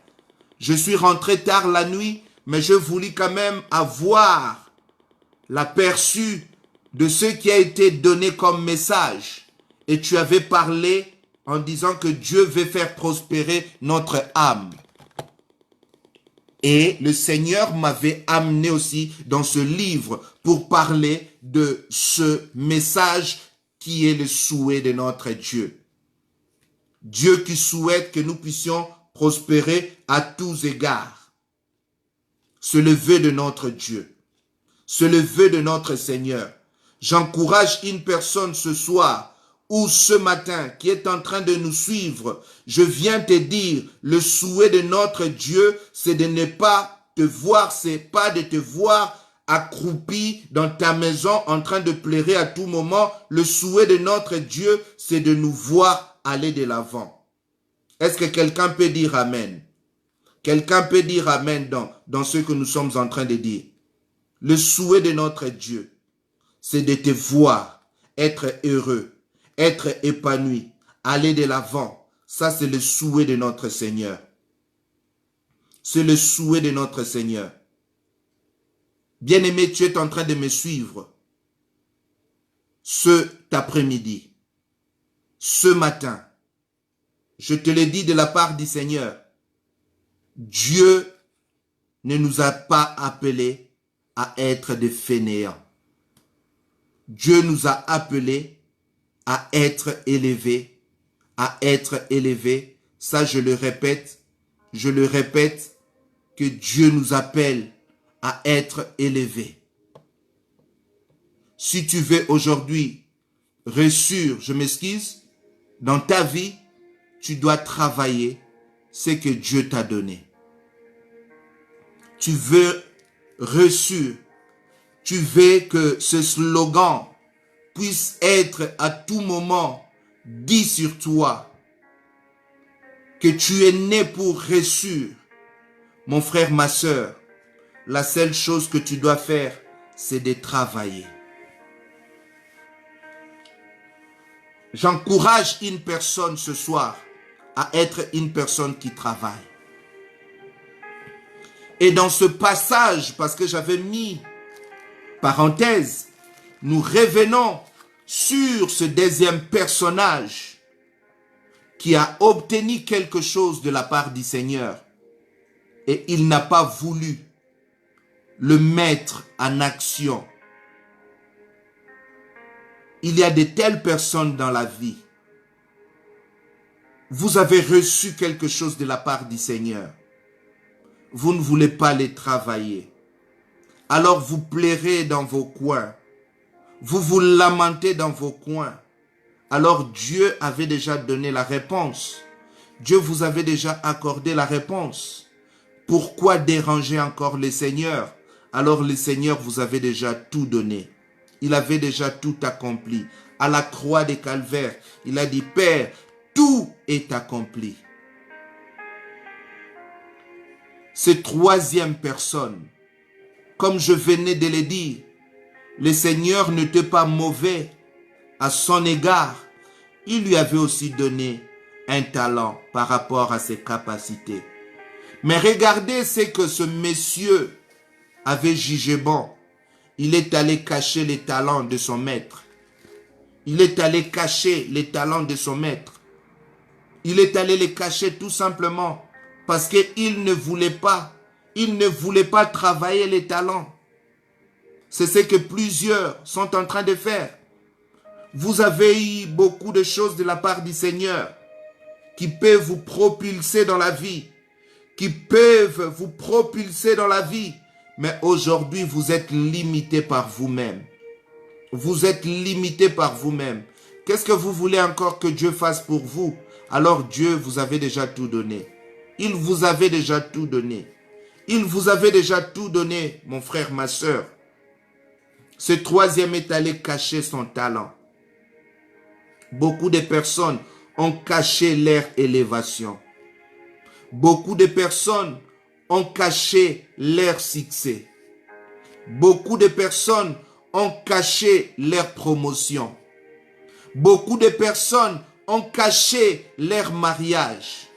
Je suis rentré tard la nuit, mais je voulais quand même avoir l'aperçu de ce qui a été donné comme message. Et tu avais parlé en disant que Dieu veut faire prospérer notre âme. Et le Seigneur m'avait amené aussi dans ce livre pour parler de ce message qui est le souhait de notre Dieu. Dieu qui souhaite que nous puissions prospérer à tous égards. C'est le vœu de notre Dieu. C'est le vœu de notre Seigneur. J'encourage une personne ce soir ou ce matin qui est en train de nous suivre. Je viens te dire, le souhait de notre Dieu, c'est de ne pas te voir, c'est pas de te voir accroupi dans ta maison en train de pleurer à tout moment. Le souhait de notre Dieu, c'est de nous voir aller de l'avant. Est-ce que quelqu'un peut dire Amen? Quelqu'un peut dire Amen dans ce que nous sommes en train de dire. Le souhait de notre Dieu, c'est de te voir, être heureux, être épanoui, aller de l'avant. Ça, c'est le souhait de notre Seigneur. C'est le souhait de notre Seigneur. Bien-aimé, tu es en train de me suivre. Cet après-midi, ce matin, je te le dis de la part du Seigneur, Dieu ne nous a pas appelés à être des fainéants. Dieu nous a appelés à être élevés, à être élevés. Ça, je le répète, que Dieu nous appelle à être élevés. Si tu veux aujourd'hui réussir, je m'excuse, dans ta vie, tu dois travailler ce que Dieu t'a donné. Tu veux réussir, tu veux que ce slogan puisse être à tout moment dit sur toi, que tu es né pour réussir. Mon frère, ma sœur, la seule chose que tu dois faire, c'est de travailler. J'encourage une personne ce soir à être une personne qui travaille. Et dans ce passage, parce que j'avais mis parenthèse, nous revenons sur ce deuxième personnage qui a obtenu quelque chose de la part du Seigneur et il n'a pas voulu le mettre en action. Il y a de telles personnes dans la vie. Vous avez reçu quelque chose de la part du Seigneur. Vous ne voulez pas les travailler. Alors vous plairez dans vos coins. Vous vous lamentez dans vos coins. Alors Dieu avait déjà donné la réponse. Dieu vous avait déjà accordé la réponse. Pourquoi déranger encore le Seigneur? Alors le Seigneur vous avait déjà tout donné. Il avait déjà tout accompli. À la croix des Calvaires, il a dit, Père, tout est accompli. Cette troisième personne, comme je venais de le dire, le Seigneur n'était pas mauvais à son égard. Il lui avait aussi donné un talent par rapport à ses capacités. Mais regardez ce que ce monsieur avait jugé bon. Il est allé cacher les talents de son maître. Il est allé cacher les talents de son maître. Il est allé les cacher tout simplement parce qu'il ne voulait pas. Il ne voulait pas travailler les talents. C'est ce que plusieurs sont en train de faire. Vous avez eu beaucoup de choses de la part du Seigneur qui peuvent vous propulser dans la vie. Mais aujourd'hui, vous êtes limité par vous-même. Vous êtes limité par vous-même. Qu'est-ce que vous voulez encore que Dieu fasse pour vous? Alors Dieu vous avait déjà tout donné. Il vous avait déjà tout donné. Il vous avait déjà tout donné, mon frère, ma soeur. Ce troisième est allé cacher son talent. Beaucoup de personnes ont caché leur élévation. Beaucoup de personnes ont caché leur succès. Beaucoup de personnes ont caché leur promotion. Beaucoup de personnes ont caché leur mariage.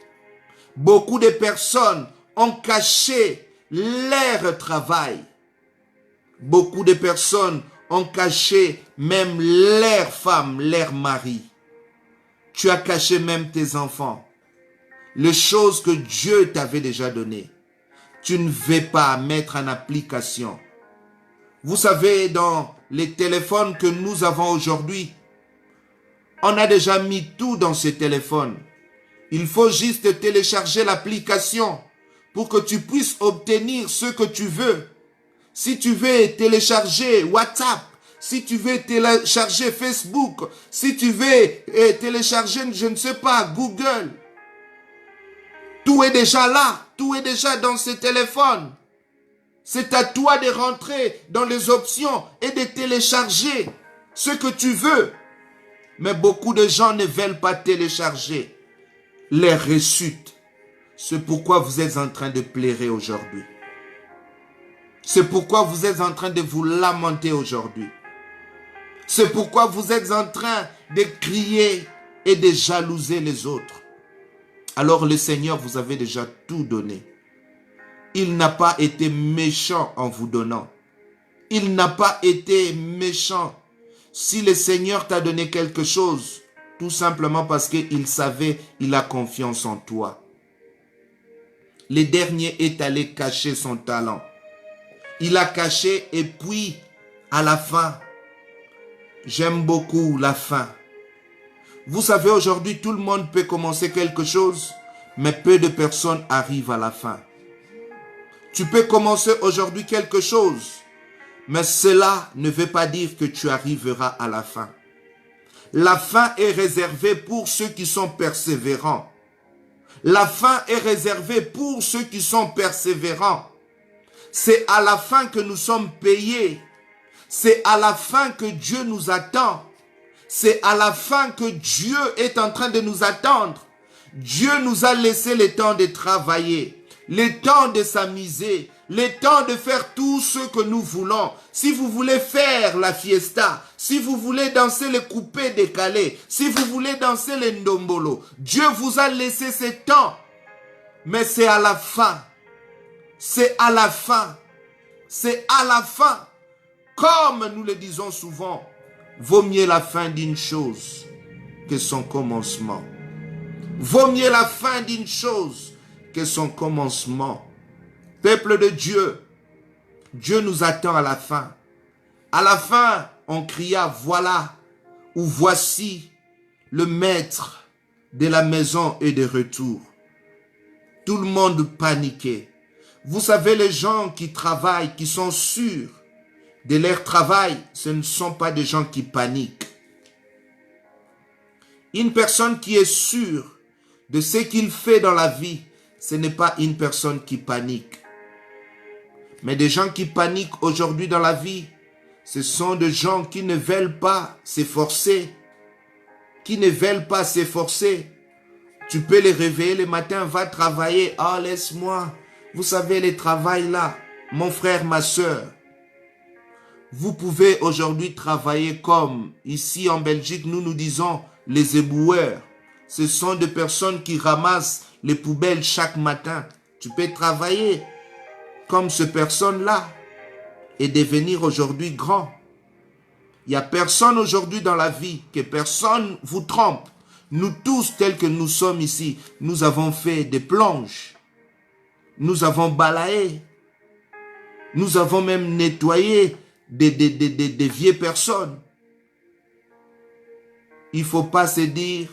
Beaucoup de personnes ont caché leur travail. Beaucoup de personnes ont caché même leur femme, leur mari. Tu as caché même tes enfants. Les choses que Dieu t'avait déjà données. Tu ne veux pas mettre en application. Vous savez, dans les téléphones que nous avons aujourd'hui, on a déjà mis tout dans ces téléphones. Il faut juste télécharger l'application pour que tu puisses obtenir ce que tu veux. Si tu veux télécharger WhatsApp, si tu veux télécharger Facebook, si tu veux télécharger, je ne sais pas, Google, tout est déjà là, tout est déjà dans ce téléphone. C'est à toi de rentrer dans les options et de télécharger ce que tu veux. Mais beaucoup de gens ne veulent pas télécharger les réussites. C'est pourquoi vous êtes en train de pleurer aujourd'hui. C'est pourquoi vous êtes en train de vous lamenter aujourd'hui. C'est pourquoi vous êtes en train de crier et de jalouser les autres. Alors le Seigneur vous avait déjà tout donné. Il n'a pas été méchant en vous donnant. Il n'a pas été méchant. Si le Seigneur t'a donné quelque chose, tout simplement parce qu'il savait, il a confiance en toi. Le dernier est allé cacher son talent. Il a caché et puis, à la fin, j'aime beaucoup la fin. Vous savez, aujourd'hui, tout le monde peut commencer quelque chose, mais peu de personnes arrivent à la fin. Tu peux commencer aujourd'hui quelque chose, mais cela ne veut pas dire que tu arriveras à la fin. La fin est réservée pour ceux qui sont persévérants. La fin est réservée pour ceux qui sont persévérants. C'est à la fin que nous sommes payés. C'est à la fin que Dieu nous attend. C'est à la fin que Dieu est en train de nous attendre. Dieu nous a laissé le temps de travailler, le temps de s'amuser, le temps de faire tout ce que nous voulons. Si vous voulez faire la fiesta, si vous voulez danser les coupés décalés, si vous voulez danser les ndombolo, Dieu vous a laissé ce temps. Mais c'est à la fin. C'est à la fin. C'est à la fin. Comme nous le disons souvent, vaut mieux la fin d'une chose que son commencement. Vaut mieux la fin d'une chose que son commencement. Peuple de Dieu, Dieu nous attend à la fin. À la fin, on cria, voilà ou voici le maître de la maison est de retour. Tout le monde paniquait. Vous savez, les gens qui travaillent, qui sont sûrs de leur travail, ce ne sont pas des gens qui paniquent. Une personne qui est sûre de ce qu'il fait dans la vie, ce n'est pas une personne qui panique. Mais des gens qui paniquent aujourd'hui dans la vie, ce sont des gens qui ne veulent pas s'efforcer. Qui ne veulent pas s'efforcer. Tu peux les réveiller le matin, va travailler. Ah, laisse-moi. Vous savez, le travail là, mon frère, ma soeur. Vous pouvez aujourd'hui travailler comme ici en Belgique, nous disons les éboueurs. Ce sont des personnes qui ramassent les poubelles chaque matin. Tu peux travailler comme ces personnes-là et devenir aujourd'hui grand. Il n'y a personne aujourd'hui dans la vie, que personne vous trompe. Nous tous, tels que nous sommes ici, nous avons fait des plonges. Nous avons balayé. Nous avons même nettoyé des vieilles personnes. Il ne faut pas se dire,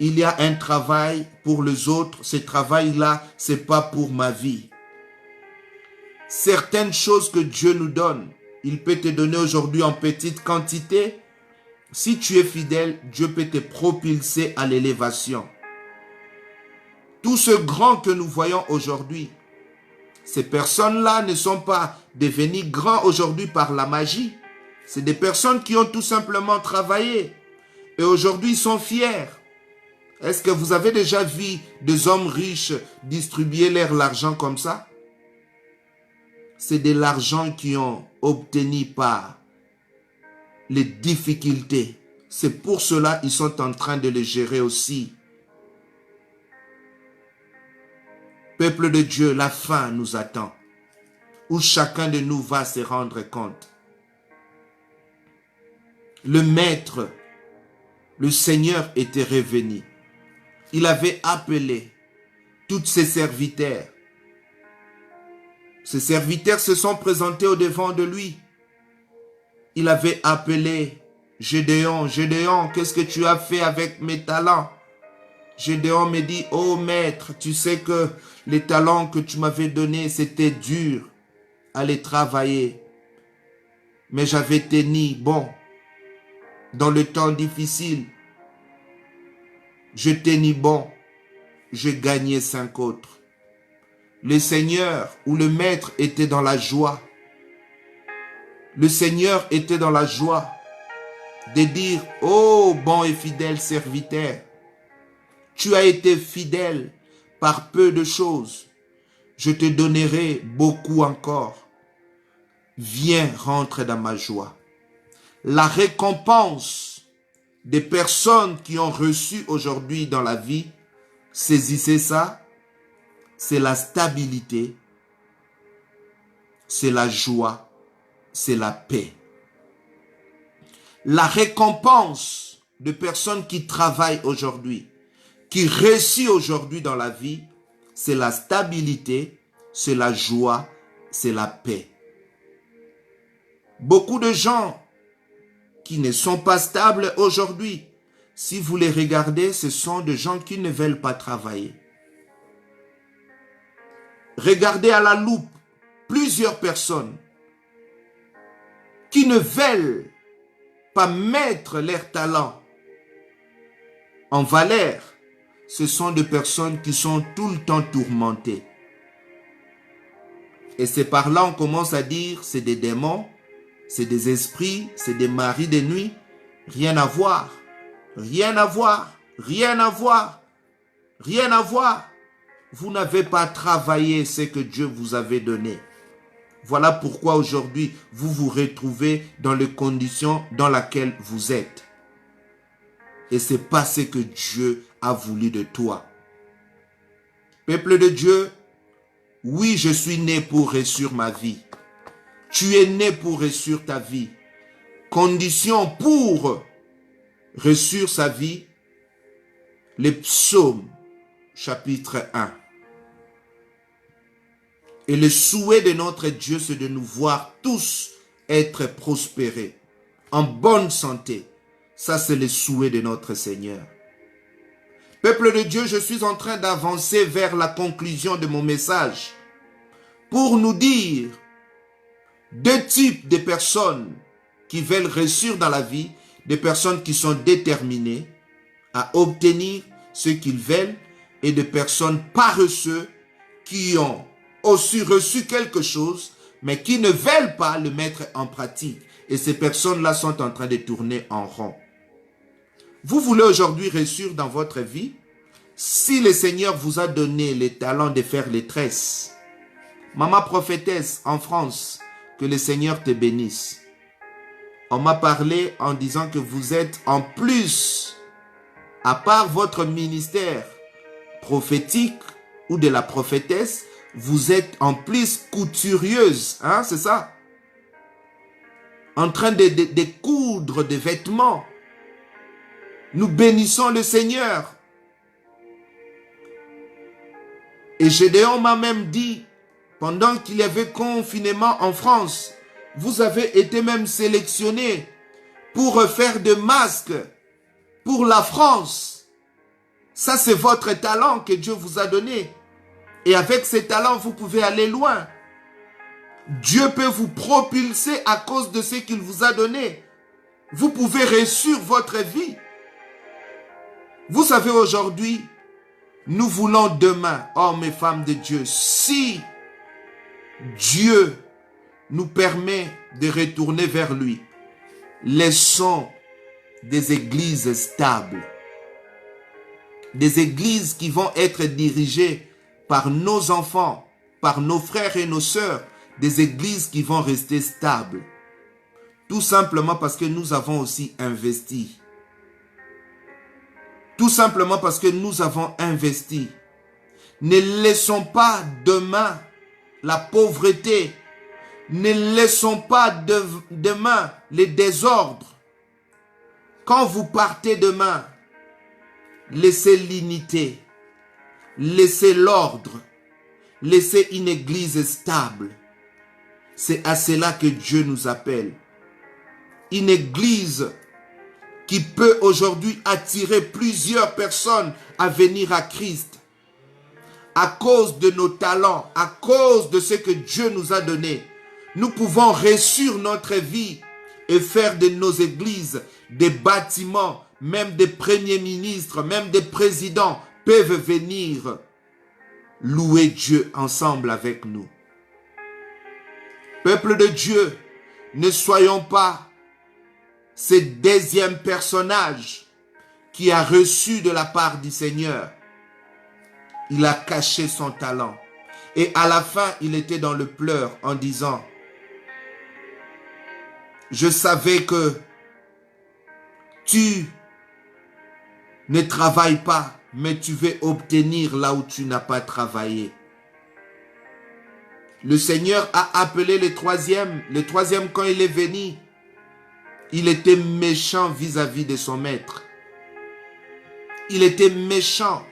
il y a un travail pour les autres. Ce travail-là, ce n'est pas pour ma vie. Certaines choses que Dieu nous donne, Il peut te donner aujourd'hui en petite quantité. Si tu es fidèle, Dieu peut te propulser à l'élévation. Tout ce grand que nous voyons aujourd'hui, ces personnes-là ne sont pas devenues grands aujourd'hui par la magie. C'est des personnes qui ont tout simplement travaillé. Et aujourd'hui, ils sont fiers. Est-ce que vous avez déjà vu des hommes riches distribuer l'argent comme ça? C'est de l'argent qu'ils ont obtenu par les difficultés. C'est pour cela qu'ils sont en train de le gérer aussi. Peuple de Dieu, la fin nous attend, où chacun de nous va se rendre compte. Le Maître, le Seigneur était revenu. Il avait appelé tous ses serviteurs. Ses serviteurs se sont présentés au devant de lui. Il avait appelé Gédéon. Gédéon, qu'est-ce que tu as fait avec mes talents? Gédéon me dit, oh maître, tu sais que les talents que tu m'avais donnés, c'était dur à les travailler. Mais j'avais tenu bon. Dans le temps difficile, je tenais bon. J'ai gagné 5 autres. Le Seigneur ou le Maître était dans la joie. Le Seigneur était dans la joie de dire, oh bon et fidèle serviteur, tu as été fidèle par peu de choses. Je te donnerai beaucoup encore. Viens, rentre dans ma joie. La récompense des personnes qui ont reçu aujourd'hui dans la vie, saisissez ça, c'est la stabilité, c'est la joie, c'est la paix. La récompense de personnes qui travaillent aujourd'hui, qui réussissent aujourd'hui dans la vie, c'est la stabilité, c'est la joie, c'est la paix. Beaucoup de gens qui ne sont pas stables aujourd'hui, si vous les regardez, ce sont des gens qui ne veulent pas travailler. Regardez à la loupe plusieurs personnes qui ne veulent pas mettre leur talent en valeur. Ce sont des personnes qui sont tout le temps tourmentées. Et c'est par là on commence à dire c'est des démons, c'est des esprits, c'est des maris de nuit. Rien à voir, rien à voir, rien à voir, rien à voir. Vous n'avez pas travaillé ce que Dieu vous avait donné. Voilà pourquoi aujourd'hui, vous vous retrouvez dans les conditions dans lesquelles vous êtes. Et ce n'est pas ce que Dieu a voulu de toi. Peuple de Dieu, oui, je suis né pour réussir ma vie. Tu es né pour réussir ta vie. Condition pour réussir sa vie, les psaumes, chapitre 1. Et le souhait de notre Dieu, c'est de nous voir tous être prospérés, en bonne santé. Ça, c'est le souhait de notre Seigneur. Peuple de Dieu, je suis en train d'avancer vers la conclusion de mon message pour nous dire 2 types de personnes qui veulent réussir dans la vie, des personnes qui sont déterminées à obtenir ce qu'ils veulent et des personnes paresseuses qui ont aussi reçu quelque chose, mais qui ne veulent pas le mettre en pratique. Et ces personnes-là sont en train de tourner en rond. Vous voulez aujourd'hui réussir dans votre vie? Si le Seigneur vous a donné les talents de faire les tresses, maman prophétesse en France, que le Seigneur te bénisse. On m'a parlé en disant que vous êtes en plus, à part votre ministère prophétique ou de la prophétesse, vous êtes en plus couturieuse, hein, c'est ça? En train de coudre des vêtements. Nous bénissons le Seigneur. Et Gédéon m'a même dit, pendant qu'il y avait confinement en France, vous avez été même sélectionné pour faire des masques pour la France. Ça, c'est votre talent que Dieu vous a donné. Et avec ces talents, vous pouvez aller loin. Dieu peut vous propulser à cause de ce qu'il vous a donné. Vous pouvez réussir votre vie. Vous savez, aujourd'hui, nous voulons demain, hommes et femmes de Dieu, si Dieu nous permet de retourner vers lui, laissons des églises stables, des églises qui vont être dirigées par nos enfants, par nos frères et nos sœurs, des églises qui vont rester stables. Tout simplement parce que nous avons aussi investi. Tout simplement parce que nous avons investi. Ne laissons pas demain la pauvreté. Ne laissons pas demain les désordres. Quand vous partez demain, laissez l'unité. Laissez l'ordre. Laissez une église stable. C'est à cela que Dieu nous appelle. Une église qui peut aujourd'hui attirer plusieurs personnes à venir à Christ. À cause de nos talents, à cause de ce que Dieu nous a donné, nous pouvons réussir notre vie et faire de nos églises des bâtiments, même des premiers ministres, même des présidents peuvent venir louer Dieu ensemble avec nous. Peuple de Dieu, ne soyons pas ce deuxième personnage qui a reçu de la part du Seigneur. Il a caché son talent. Et à la fin, il était dans le pleur en disant, je savais que tu ne travailles pas, mais tu veux obtenir là où tu n'as pas travaillé. Le Seigneur a appelé le troisième. Le troisième, quand il est venu, il était méchant vis-à-vis de son maître. Il était méchant.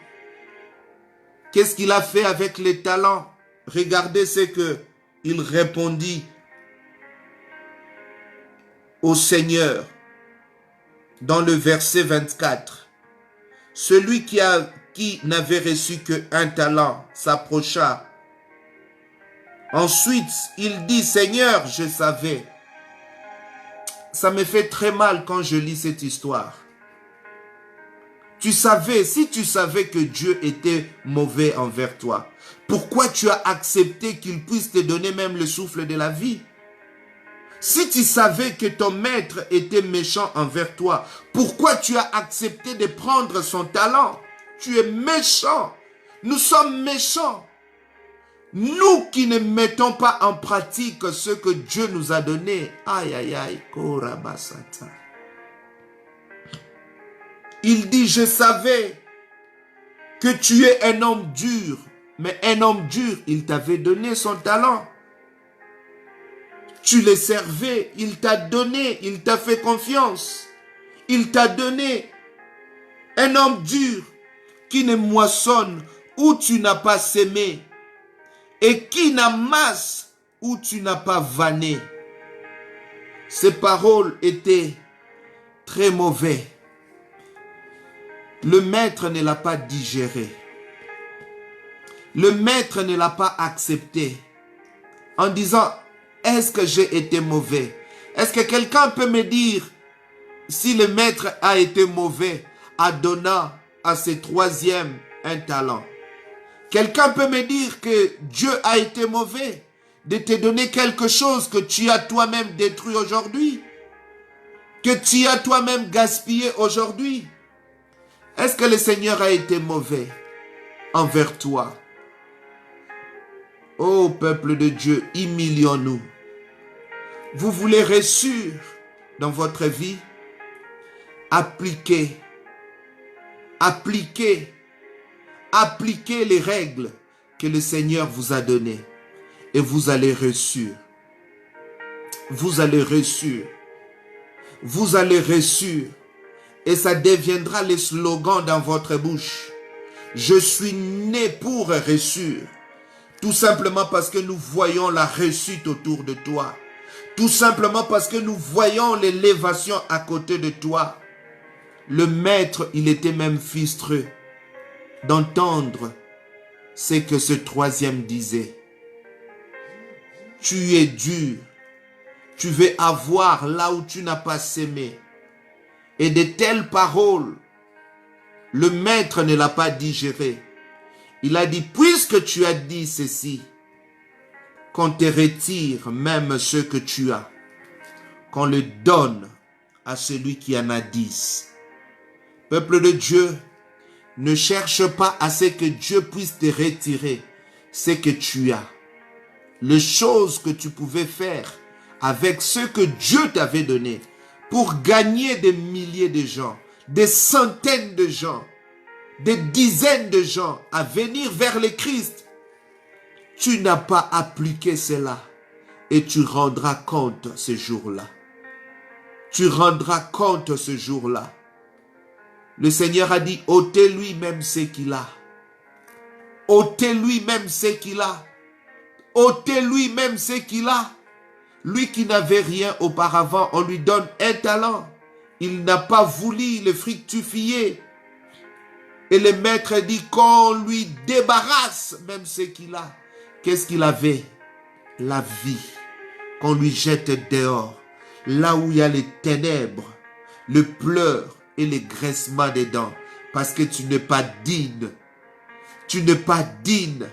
Qu'est-ce qu'il a fait avec les talents? Regardez ce qu'il répondit au Seigneur dans le verset 24. Celui qui n'avait reçu qu'un talent s'approcha. Ensuite, il dit, Seigneur, je savais. Ça me fait très mal quand je lis cette histoire. Tu savais, si tu savais que Dieu était mauvais envers toi, pourquoi tu as accepté qu'il puisse te donner même le souffle de la vie? Si tu savais que ton maître était méchant envers toi, pourquoi tu as accepté de prendre son talent? Tu es méchant. Nous sommes méchants. Nous qui ne mettons pas en pratique ce que Dieu nous a donné. Aïe, aïe, aïe. Korabasata. Il dit, je savais que tu es un homme dur. Mais un homme dur, il t'avait donné son talent. Tu le servais, il t'a donné, il t'a fait confiance. Il t'a donné un homme dur qui ne moissonne où tu n'as pas sémé et qui n'amasse où tu n'as pas vanné. Ces paroles étaient très mauvaises. Le maître ne l'a pas digéré. Le maître ne l'a pas accepté en disant, est-ce que j'ai été mauvais? Est-ce que quelqu'un peut me dire si le maître a été mauvais en donnant à ce troisième un talent? Quelqu'un peut me dire que Dieu a été mauvais de te donner quelque chose que tu as toi-même détruit aujourd'hui? Que tu as toi-même gaspillé aujourd'hui? Est-ce que le Seigneur a été mauvais envers toi? Ô peuple de Dieu, humilions-nous. Vous voulez réussir dans votre vie? Appliquez les règles que le Seigneur vous a données et vous allez réussir. Vous allez réussir. Vous allez réussir. Et ça deviendra le slogan dans votre bouche. Je suis né pour réussir. Tout simplement parce que nous voyons la réussite autour de toi. Tout simplement parce que nous voyons l'élévation à côté de toi. Le maître, il était même frustré d'entendre ce que ce troisième disait. tu es dur. Tu veux avoir là où tu n'as pas sémé. Et de telles paroles, le maître ne l'a pas digéré. Il a dit, puisque tu as dit ceci, qu'on te retire même ce que tu as, qu'on le donne à celui qui en a 10. Peuple de Dieu, ne cherche pas à ce que Dieu puisse te retirer ce que tu as. Les choses que tu pouvais faire avec ce que Dieu t'avait donné pour gagner des milliers de gens, des centaines de gens, des dizaines de gens à venir vers le Christ. Tu n'as pas appliqué cela et tu rendras compte ce jour-là. Tu rendras compte ce jour-là. Le Seigneur a dit, ôtez-lui même ce qu'il a. Ôtez-lui même ce qu'il a. Ôtez-lui même ce qu'il a. Lui qui n'avait rien auparavant, on lui donne un talent. Il n'a pas voulu le fructifier. Et le maître dit qu'on lui débarrasse même ce qu'il a. Qu'est-ce qu'il avait? La vie. Qu'on lui jette dehors. Là où il y a les ténèbres, le pleur et les graissements des dents. Parce que tu n'es pas digne. Tu n'es pas digne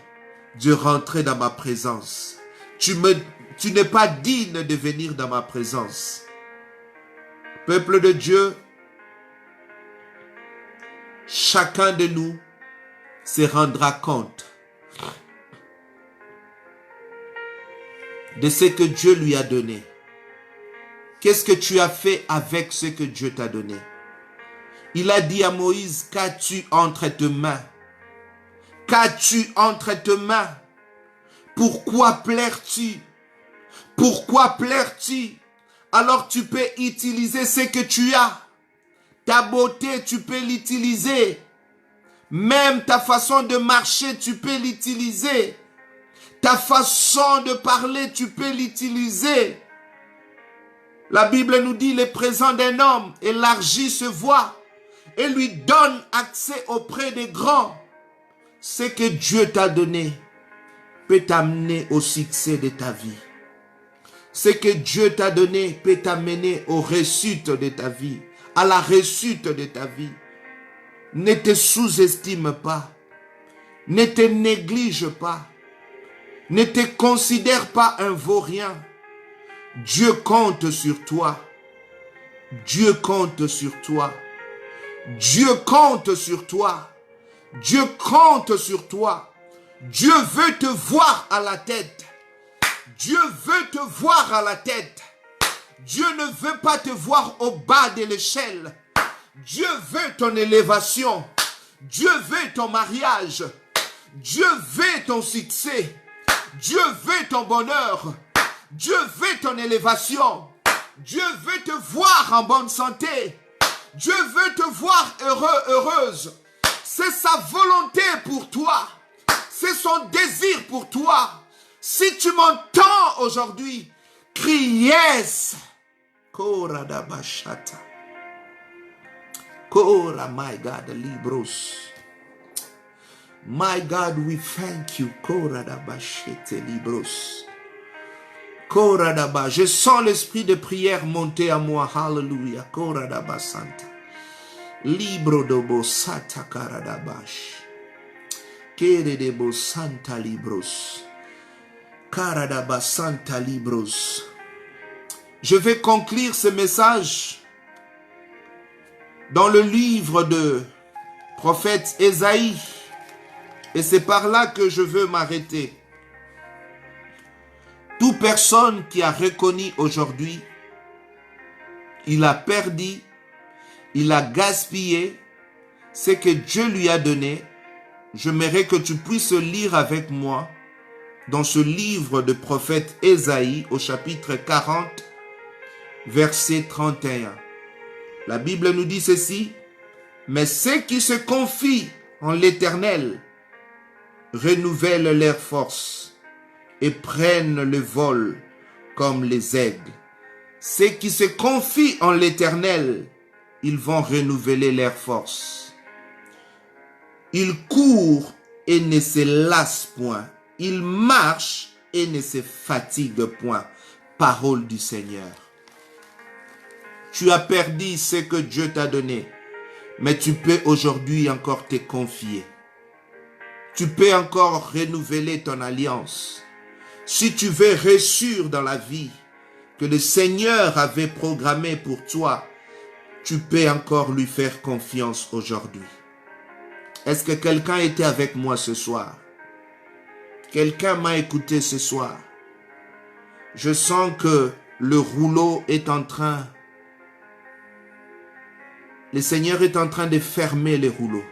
de rentrer dans ma présence. Tu n'es pas digne de venir dans ma présence. Peuple de Dieu, chacun de nous se rendra compte de ce que Dieu lui a donné. Qu'est-ce que tu as fait avec ce que Dieu t'a donné? Il a dit à Moïse, qu'as-tu entre tes mains? Qu'as-tu entre tes mains? Pourquoi plaires-tu? Pourquoi plaires-tu? Alors tu peux utiliser ce que tu as. Ta beauté, tu peux l'utiliser. Même ta façon de marcher, tu peux l'utiliser. Ta façon de parler, tu peux l'utiliser. La Bible nous dit, le présent d'un homme élargit ses voies et lui donne accès auprès des grands. Ce que Dieu t'a donné peut t'amener au succès de ta vie. Ce que Dieu t'a donné peut t'amener aux réussites de ta vie, à la réussite de ta vie. Ne te sous-estime pas. Ne te néglige pas. Ne te considère pas un vaurien. Dieu compte sur toi. Dieu compte sur toi. Dieu compte sur toi. Dieu compte sur toi. Dieu veut te voir à la tête. Dieu veut te voir à la tête. Dieu ne veut pas te voir au bas de l'échelle. Dieu veut ton élévation. Dieu veut ton mariage. Dieu veut ton succès. Dieu veut ton bonheur. Dieu veut ton élévation. Dieu veut te voir en bonne santé. Dieu veut te voir heureux, heureuse. C'est sa volonté pour toi. C'est son désir pour toi. Si tu m'entends aujourd'hui, crie yes. Kora da bashata. Kora, my God, libros. My God, we thank you. Kora da bashete libros. Kora da ba. Je sens l'esprit de prière monter à moi. Hallelujah. Kora da basanta. Libro de bosata kara da bash. Kere de bosanta libros. Kara da basanta libros. Je vais conclure ce message dans le livre de prophète Ésaïe. Et c'est par là que je veux m'arrêter. Toute personne qui a reconnu aujourd'hui, il a perdu, il a gaspillé ce que Dieu lui a donné. J'aimerais que tu puisses lire avec moi dans ce livre de prophète Ésaïe au chapitre 40, verset 31. La Bible nous dit ceci: mais ceux qui se confient en l'Éternel renouvellent leur force et prennent le vol comme les aigles. Ceux qui se confient en l'Éternel, ils vont renouveler leur force. Ils courent et ne se lassent point. Ils marchent et ne se fatigue point. Parole du Seigneur. Tu as perdu ce que Dieu t'a donné, mais tu peux aujourd'hui encore te confier. Tu peux encore renouveler ton alliance. Si tu veux réussir dans la vie que le Seigneur avait programmée pour toi, tu peux encore lui faire confiance aujourd'hui. Est-ce que quelqu'un était avec moi ce soir? Quelqu'un m'a écouté ce soir? Je sens que le rouleau est en train... Le Seigneur est en train de fermer les rouleaux.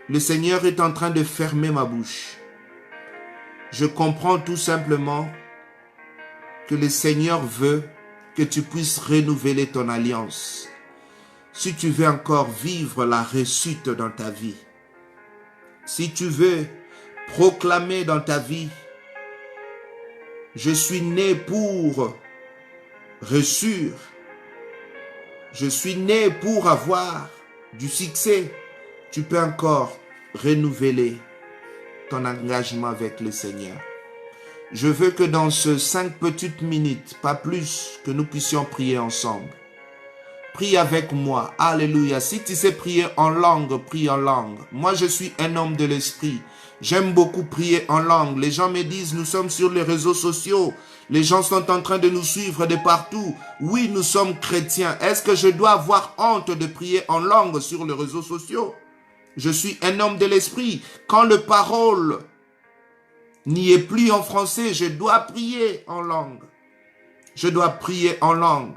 Le Seigneur est en train de fermer ma bouche. Je comprends tout simplement que le Seigneur veut que tu puisses renouveler ton alliance. Si tu veux encore vivre la réussite dans ta vie, si tu veux proclamer dans ta vie, je suis né pour réussir, je suis né pour avoir du succès, tu peux encore renouveler ton engagement avec le Seigneur. Je veux que dans ces 5 petites minutes, pas plus, que nous puissions prier ensemble. Prie avec moi. Alléluia. Si tu sais prier en langue, prie en langue. Moi, je suis un homme de l'esprit. J'aime beaucoup prier en langue. Les gens me disent, nous sommes sur les réseaux sociaux. Les gens sont en train de nous suivre de partout. Oui, nous sommes chrétiens. Est-ce que je dois avoir honte de prier en langue sur les réseaux sociaux? Je suis un homme de l'esprit. Quand le parole n'y est plus en français, je dois prier en langue. Je dois prier en langue.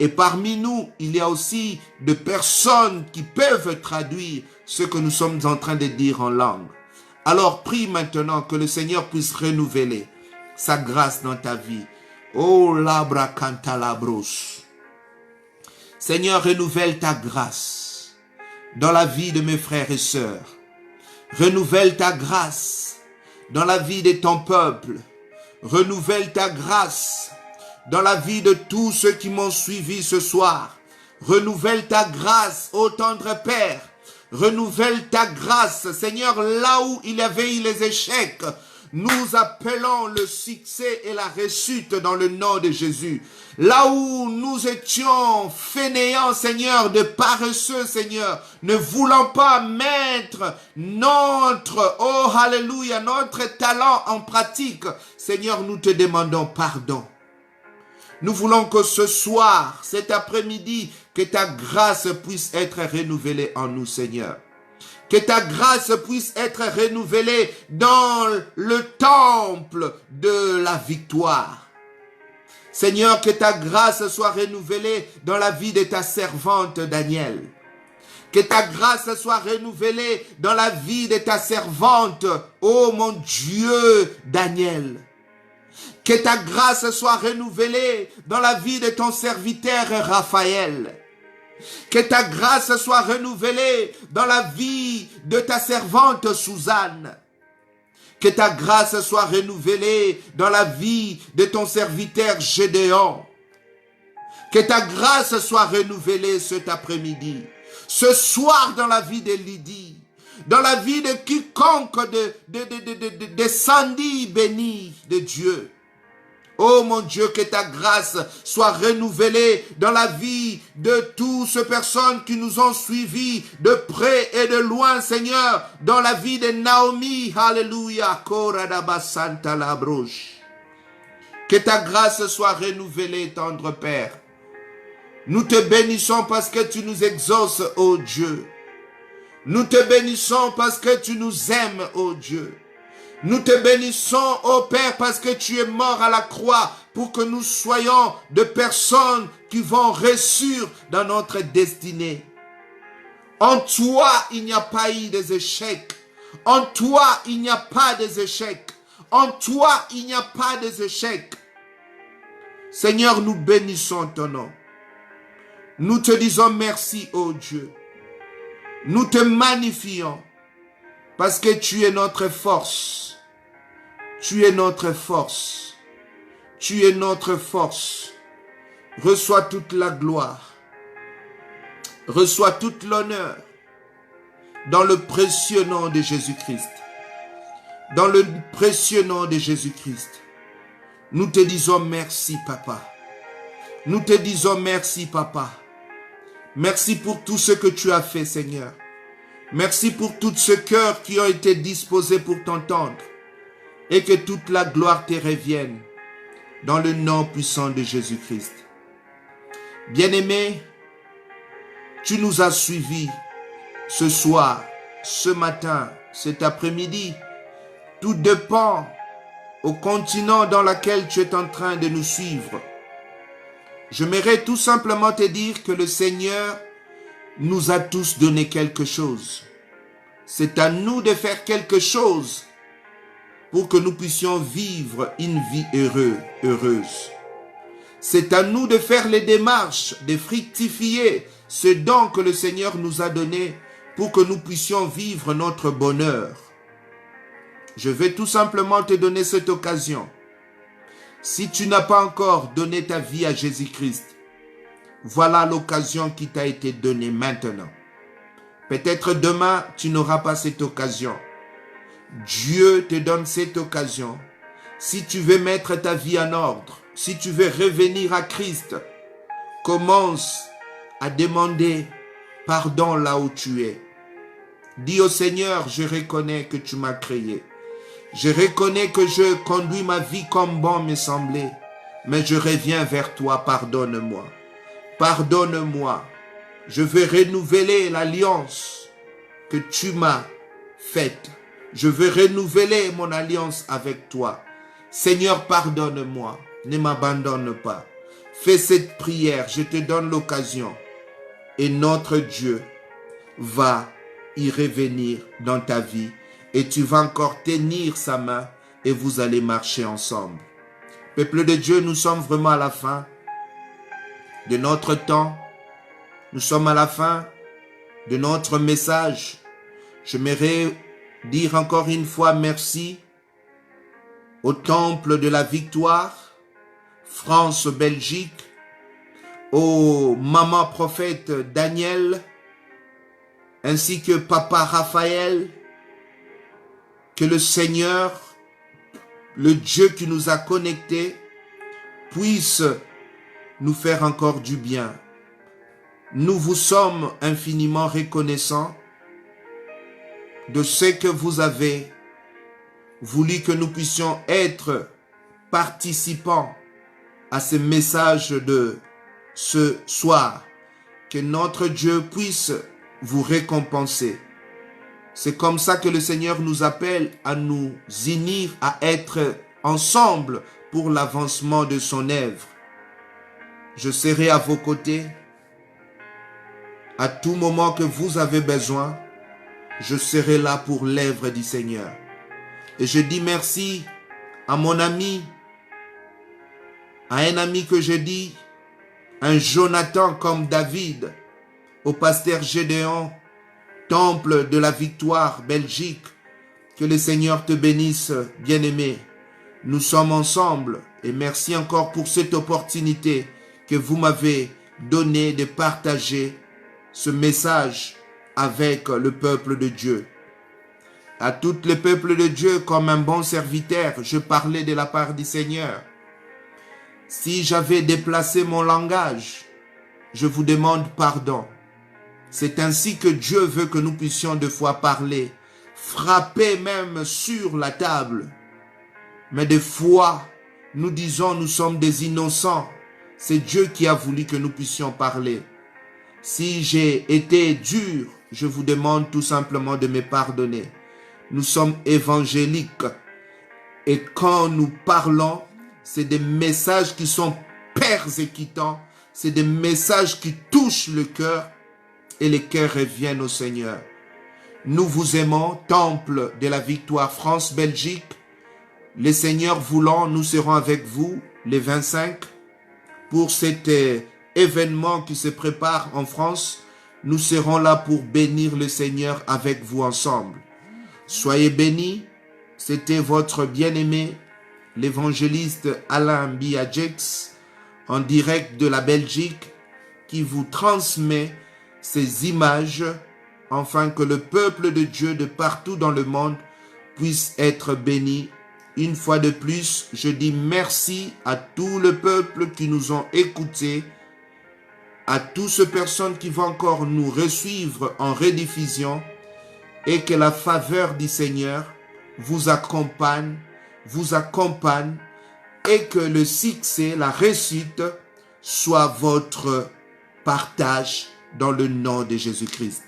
Et parmi nous, il y a aussi des personnes qui peuvent traduire ce que nous sommes en train de dire en langue. Alors prie maintenant que le Seigneur puisse renouveler sa grâce dans ta vie. Oh, labra cantalabros. Seigneur, renouvelle ta grâce dans la vie de mes frères et sœurs. Renouvelle ta grâce dans la vie de ton peuple. Renouvelle ta grâce dans la vie de tous ceux qui m'ont suivi ce soir. Renouvelle ta grâce, ô tendre Père. Renouvelle ta grâce, Seigneur, là où il y avait eu les échecs. Nous appelons le succès et la réussite dans le nom de Jésus. Là où nous étions fainéants, Seigneur, de paresseux, Seigneur, ne voulant pas mettre notre, oh alléluia, notre talent en pratique, Seigneur, nous te demandons pardon. Nous voulons que ce soir, cet après-midi, que ta grâce puisse être renouvelée en nous, Seigneur. Que ta grâce puisse être renouvelée dans le temple de la victoire. Seigneur, que ta grâce soit renouvelée dans la vie de ta servante Daniel. Que ta grâce soit renouvelée dans la vie de ta servante, ô mon Dieu, Daniel. Que ta grâce soit renouvelée dans la vie de ton serviteur Raphaël. Que ta grâce soit renouvelée dans la vie de ta servante Suzanne. Que ta grâce soit renouvelée dans la vie de ton serviteur Gédéon. Que ta grâce soit renouvelée cet après-midi. Ce soir dans la vie de Lydie. Dans la vie de quiconque de Sandy béni de Dieu. Oh mon Dieu, que ta grâce soit renouvelée dans la vie de toutes ces personnes qui nous ont suivis de près et de loin, Seigneur, dans la vie de Naomi, alléluia, que ta grâce soit renouvelée, tendre Père. Nous te bénissons parce que tu nous exauces, ô Dieu. Nous te bénissons parce que tu nous aimes, ô Dieu. Nous te bénissons, ô Père, parce que tu es mort à la croix pour que nous soyons de personnes qui vont réussir dans notre destinée. En toi, il n'y a pas eu des échecs. En toi, il n'y a pas des échecs. En toi, il n'y a pas des échecs. Seigneur, nous bénissons ton nom. Nous te disons merci, ô Dieu. Nous te magnifions parce que tu es notre force. Tu es notre force. Tu es notre force. Reçois toute la gloire. Reçois toute l'honneur dans le précieux nom de Jésus-Christ. Dans le précieux nom de Jésus-Christ, nous te disons merci, Papa. Nous te disons merci, Papa. Merci pour tout ce que tu as fait, Seigneur. Merci pour tous ces cœurs qui ont été disposés pour t'entendre. Et que toute la gloire te revienne. Dans le nom puissant de Jésus-Christ. Bien-aimé, tu nous as suivis ce soir, ce matin, cet après-midi. Tout dépend au continent dans lequel tu es en train de nous suivre. J'aimerais tout simplement te dire que le Seigneur nous a tous donné quelque chose. C'est à nous de faire quelque chose pour que nous puissions vivre une vie heureuse. C'est à nous de faire les démarches, de fructifier ce don que le Seigneur nous a donné pour que nous puissions vivre notre bonheur. Je vais tout simplement te donner cette occasion. Si tu n'as pas encore donné ta vie à Jésus-Christ, voilà l'occasion qui t'a été donnée maintenant. Peut-être demain, tu n'auras pas cette occasion. Dieu te donne cette occasion. Si tu veux mettre ta vie en ordre, si tu veux revenir à Christ, commence à demander pardon là où tu es. Dis au Seigneur, je reconnais que tu m'as créé. Je reconnais que je conduis ma vie comme bon me semblait, mais je reviens vers toi, pardonne-moi. Pardonne-moi. Je veux renouveler l'alliance que tu m'as faite. Je veux renouveler mon alliance avec toi. Seigneur, pardonne-moi. Ne m'abandonne pas. Fais cette prière, je te donne l'occasion. Et notre Dieu va y revenir dans ta vie. Et tu vas encore tenir sa main et vous allez marcher ensemble. Peuple de Dieu, nous sommes vraiment à la fin de notre temps. Nous sommes à la fin de notre message. J'aimerais dire encore une fois merci au Temple de la Victoire, France, Belgique, au maman prophète Daniel, ainsi que papa Raphaël. Que le Seigneur, le Dieu qui nous a connectés, puisse nous faire encore du bien. Nous vous sommes infiniment reconnaissants de ce que vous avez voulu que nous puissions être participants à ce message de ce soir. Que notre Dieu puisse vous récompenser. C'est comme ça que le Seigneur nous appelle à nous unir, à être ensemble pour l'avancement de son œuvre. Je serai à vos côtés. À tout moment que vous avez besoin, je serai là pour l'œuvre du Seigneur. Et je dis merci à mon ami, à un ami que je dis, un Jonathan comme David, au pasteur Gédéon, Temple de la Victoire, Belgique. Que le Seigneur te bénisse, bien-aimé. Nous sommes ensemble et merci encore pour cette opportunité que vous m'avez donnée de partager ce message avec le peuple de Dieu. À tout le peuple de Dieu, comme un bon serviteur, je parlais de la part du Seigneur. Si j'avais déplacé mon langage, je vous demande pardon. C'est ainsi que Dieu veut que nous puissions des fois parler, frapper même sur la table. Mais des fois, nous disons nous sommes des innocents. C'est Dieu qui a voulu que nous puissions parler. Si j'ai été dur, je vous demande tout simplement de me pardonner. Nous sommes évangéliques. Et quand nous parlons, c'est des messages qui sont persécutants. C'est des messages qui touchent le cœur. Et les cœurs reviennent au Seigneur. Nous vous aimons, Temple de la Victoire France, Belgique. Le Seigneur voulant, nous serons avec vous les 25 pour cet événement qui se prépare en France. Nous serons là pour bénir le Seigneur avec vous ensemble. Soyez bénis. C'était votre bien-aimé, l'évangéliste Alain Biajex, en direct de la Belgique, qui vous transmet ces images, afin que le peuple de Dieu de partout dans le monde puisse être béni. Une fois de plus, je dis merci à tout le peuple qui nous ont écoutés, à toutes ces personnes qui vont encore nous resuivre en rediffusion, et que la faveur du Seigneur vous accompagne, et que le succès, la réussite soit votre partage dans le nom de Jésus-Christ.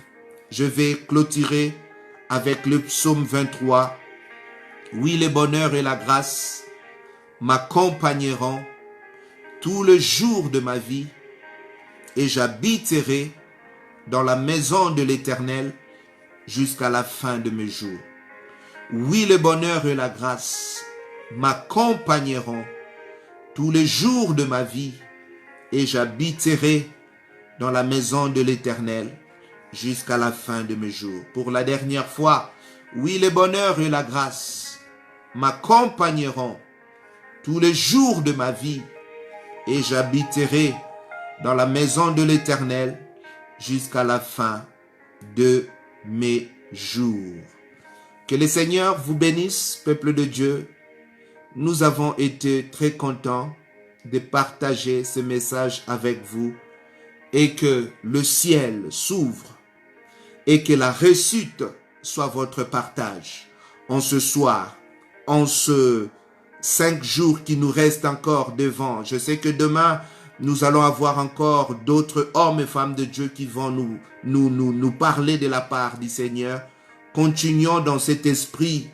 Je vais clôturer avec le psaume 23. Oui, le bonheur et la grâce m'accompagneront tout le jour de ma vie, et j'habiterai dans la maison de l'Éternel jusqu'à la fin de mes jours. Oui, le bonheur et la grâce m'accompagneront tous les jours de ma vie, et j'habiterai dans la maison de l'Éternel jusqu'à la fin de mes jours. Pour la dernière fois, oui, le bonheur et la grâce m'accompagneront tous les jours de ma vie, et j'habiterai dans la maison de l'Éternel jusqu'à la fin de mes jours. Que le Seigneur vous bénisse, peuple de Dieu. Nous avons été très contents de partager ce message avec vous, et que le ciel s'ouvre et que la réussite soit votre partage en ce soir, en ce 5 jours qui nous restent encore devant. Je sais que demain, nous allons avoir encore d'autres hommes et femmes de Dieu qui vont nous parler de la part du Seigneur. Continuons dans cet esprit,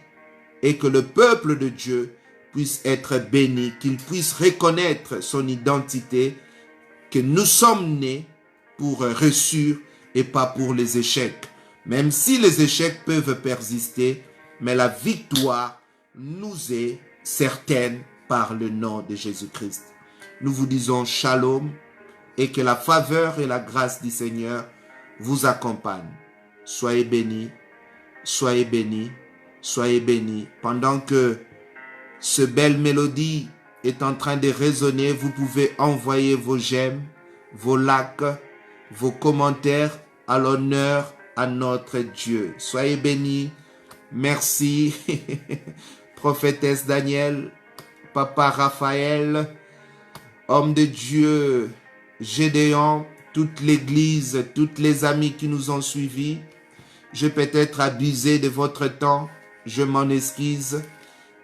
et que le peuple de Dieu puisse être béni, qu'il puisse reconnaître son identité, que nous sommes nés pour réussir et pas pour les échecs. Même si les échecs peuvent persister, mais la victoire nous est certaine par le nom de Jésus-Christ. Nous vous disons shalom, et que la faveur et la grâce du Seigneur vous accompagnent. Soyez bénis, soyez bénis, soyez bénis. Pendant que ce belle mélodie est en train de résonner, vous pouvez envoyer vos j'aime, vos likes, vos commentaires à l'honneur à notre Dieu. Soyez bénis. Merci, prophétesse Daniel, papa Raphaël, homme de Dieu Gédéon, toute l'église, toutes les amis qui nous ont suivis. J'ai peut-être abusé de votre temps, je m'en excuse.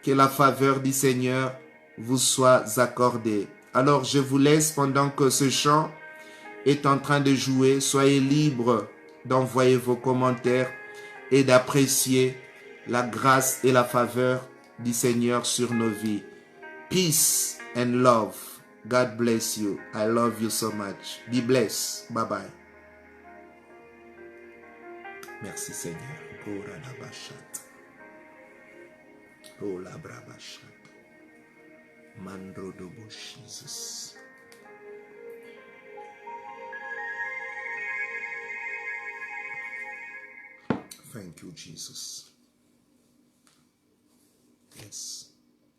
Que la faveur du Seigneur vous soit accordée. Alors je vous laisse pendant que ce chant est en train de jouer. Soyez libres d'envoyer vos commentaires et d'apprécier la grâce et la faveur du Seigneur sur nos vies. Peace and love. God bless you. I love you so much. Be blessed. Bye bye. Merci Seigneur. Oh la brava chat. Mandro dobo Jesus. Thank you, Jesus. Yes.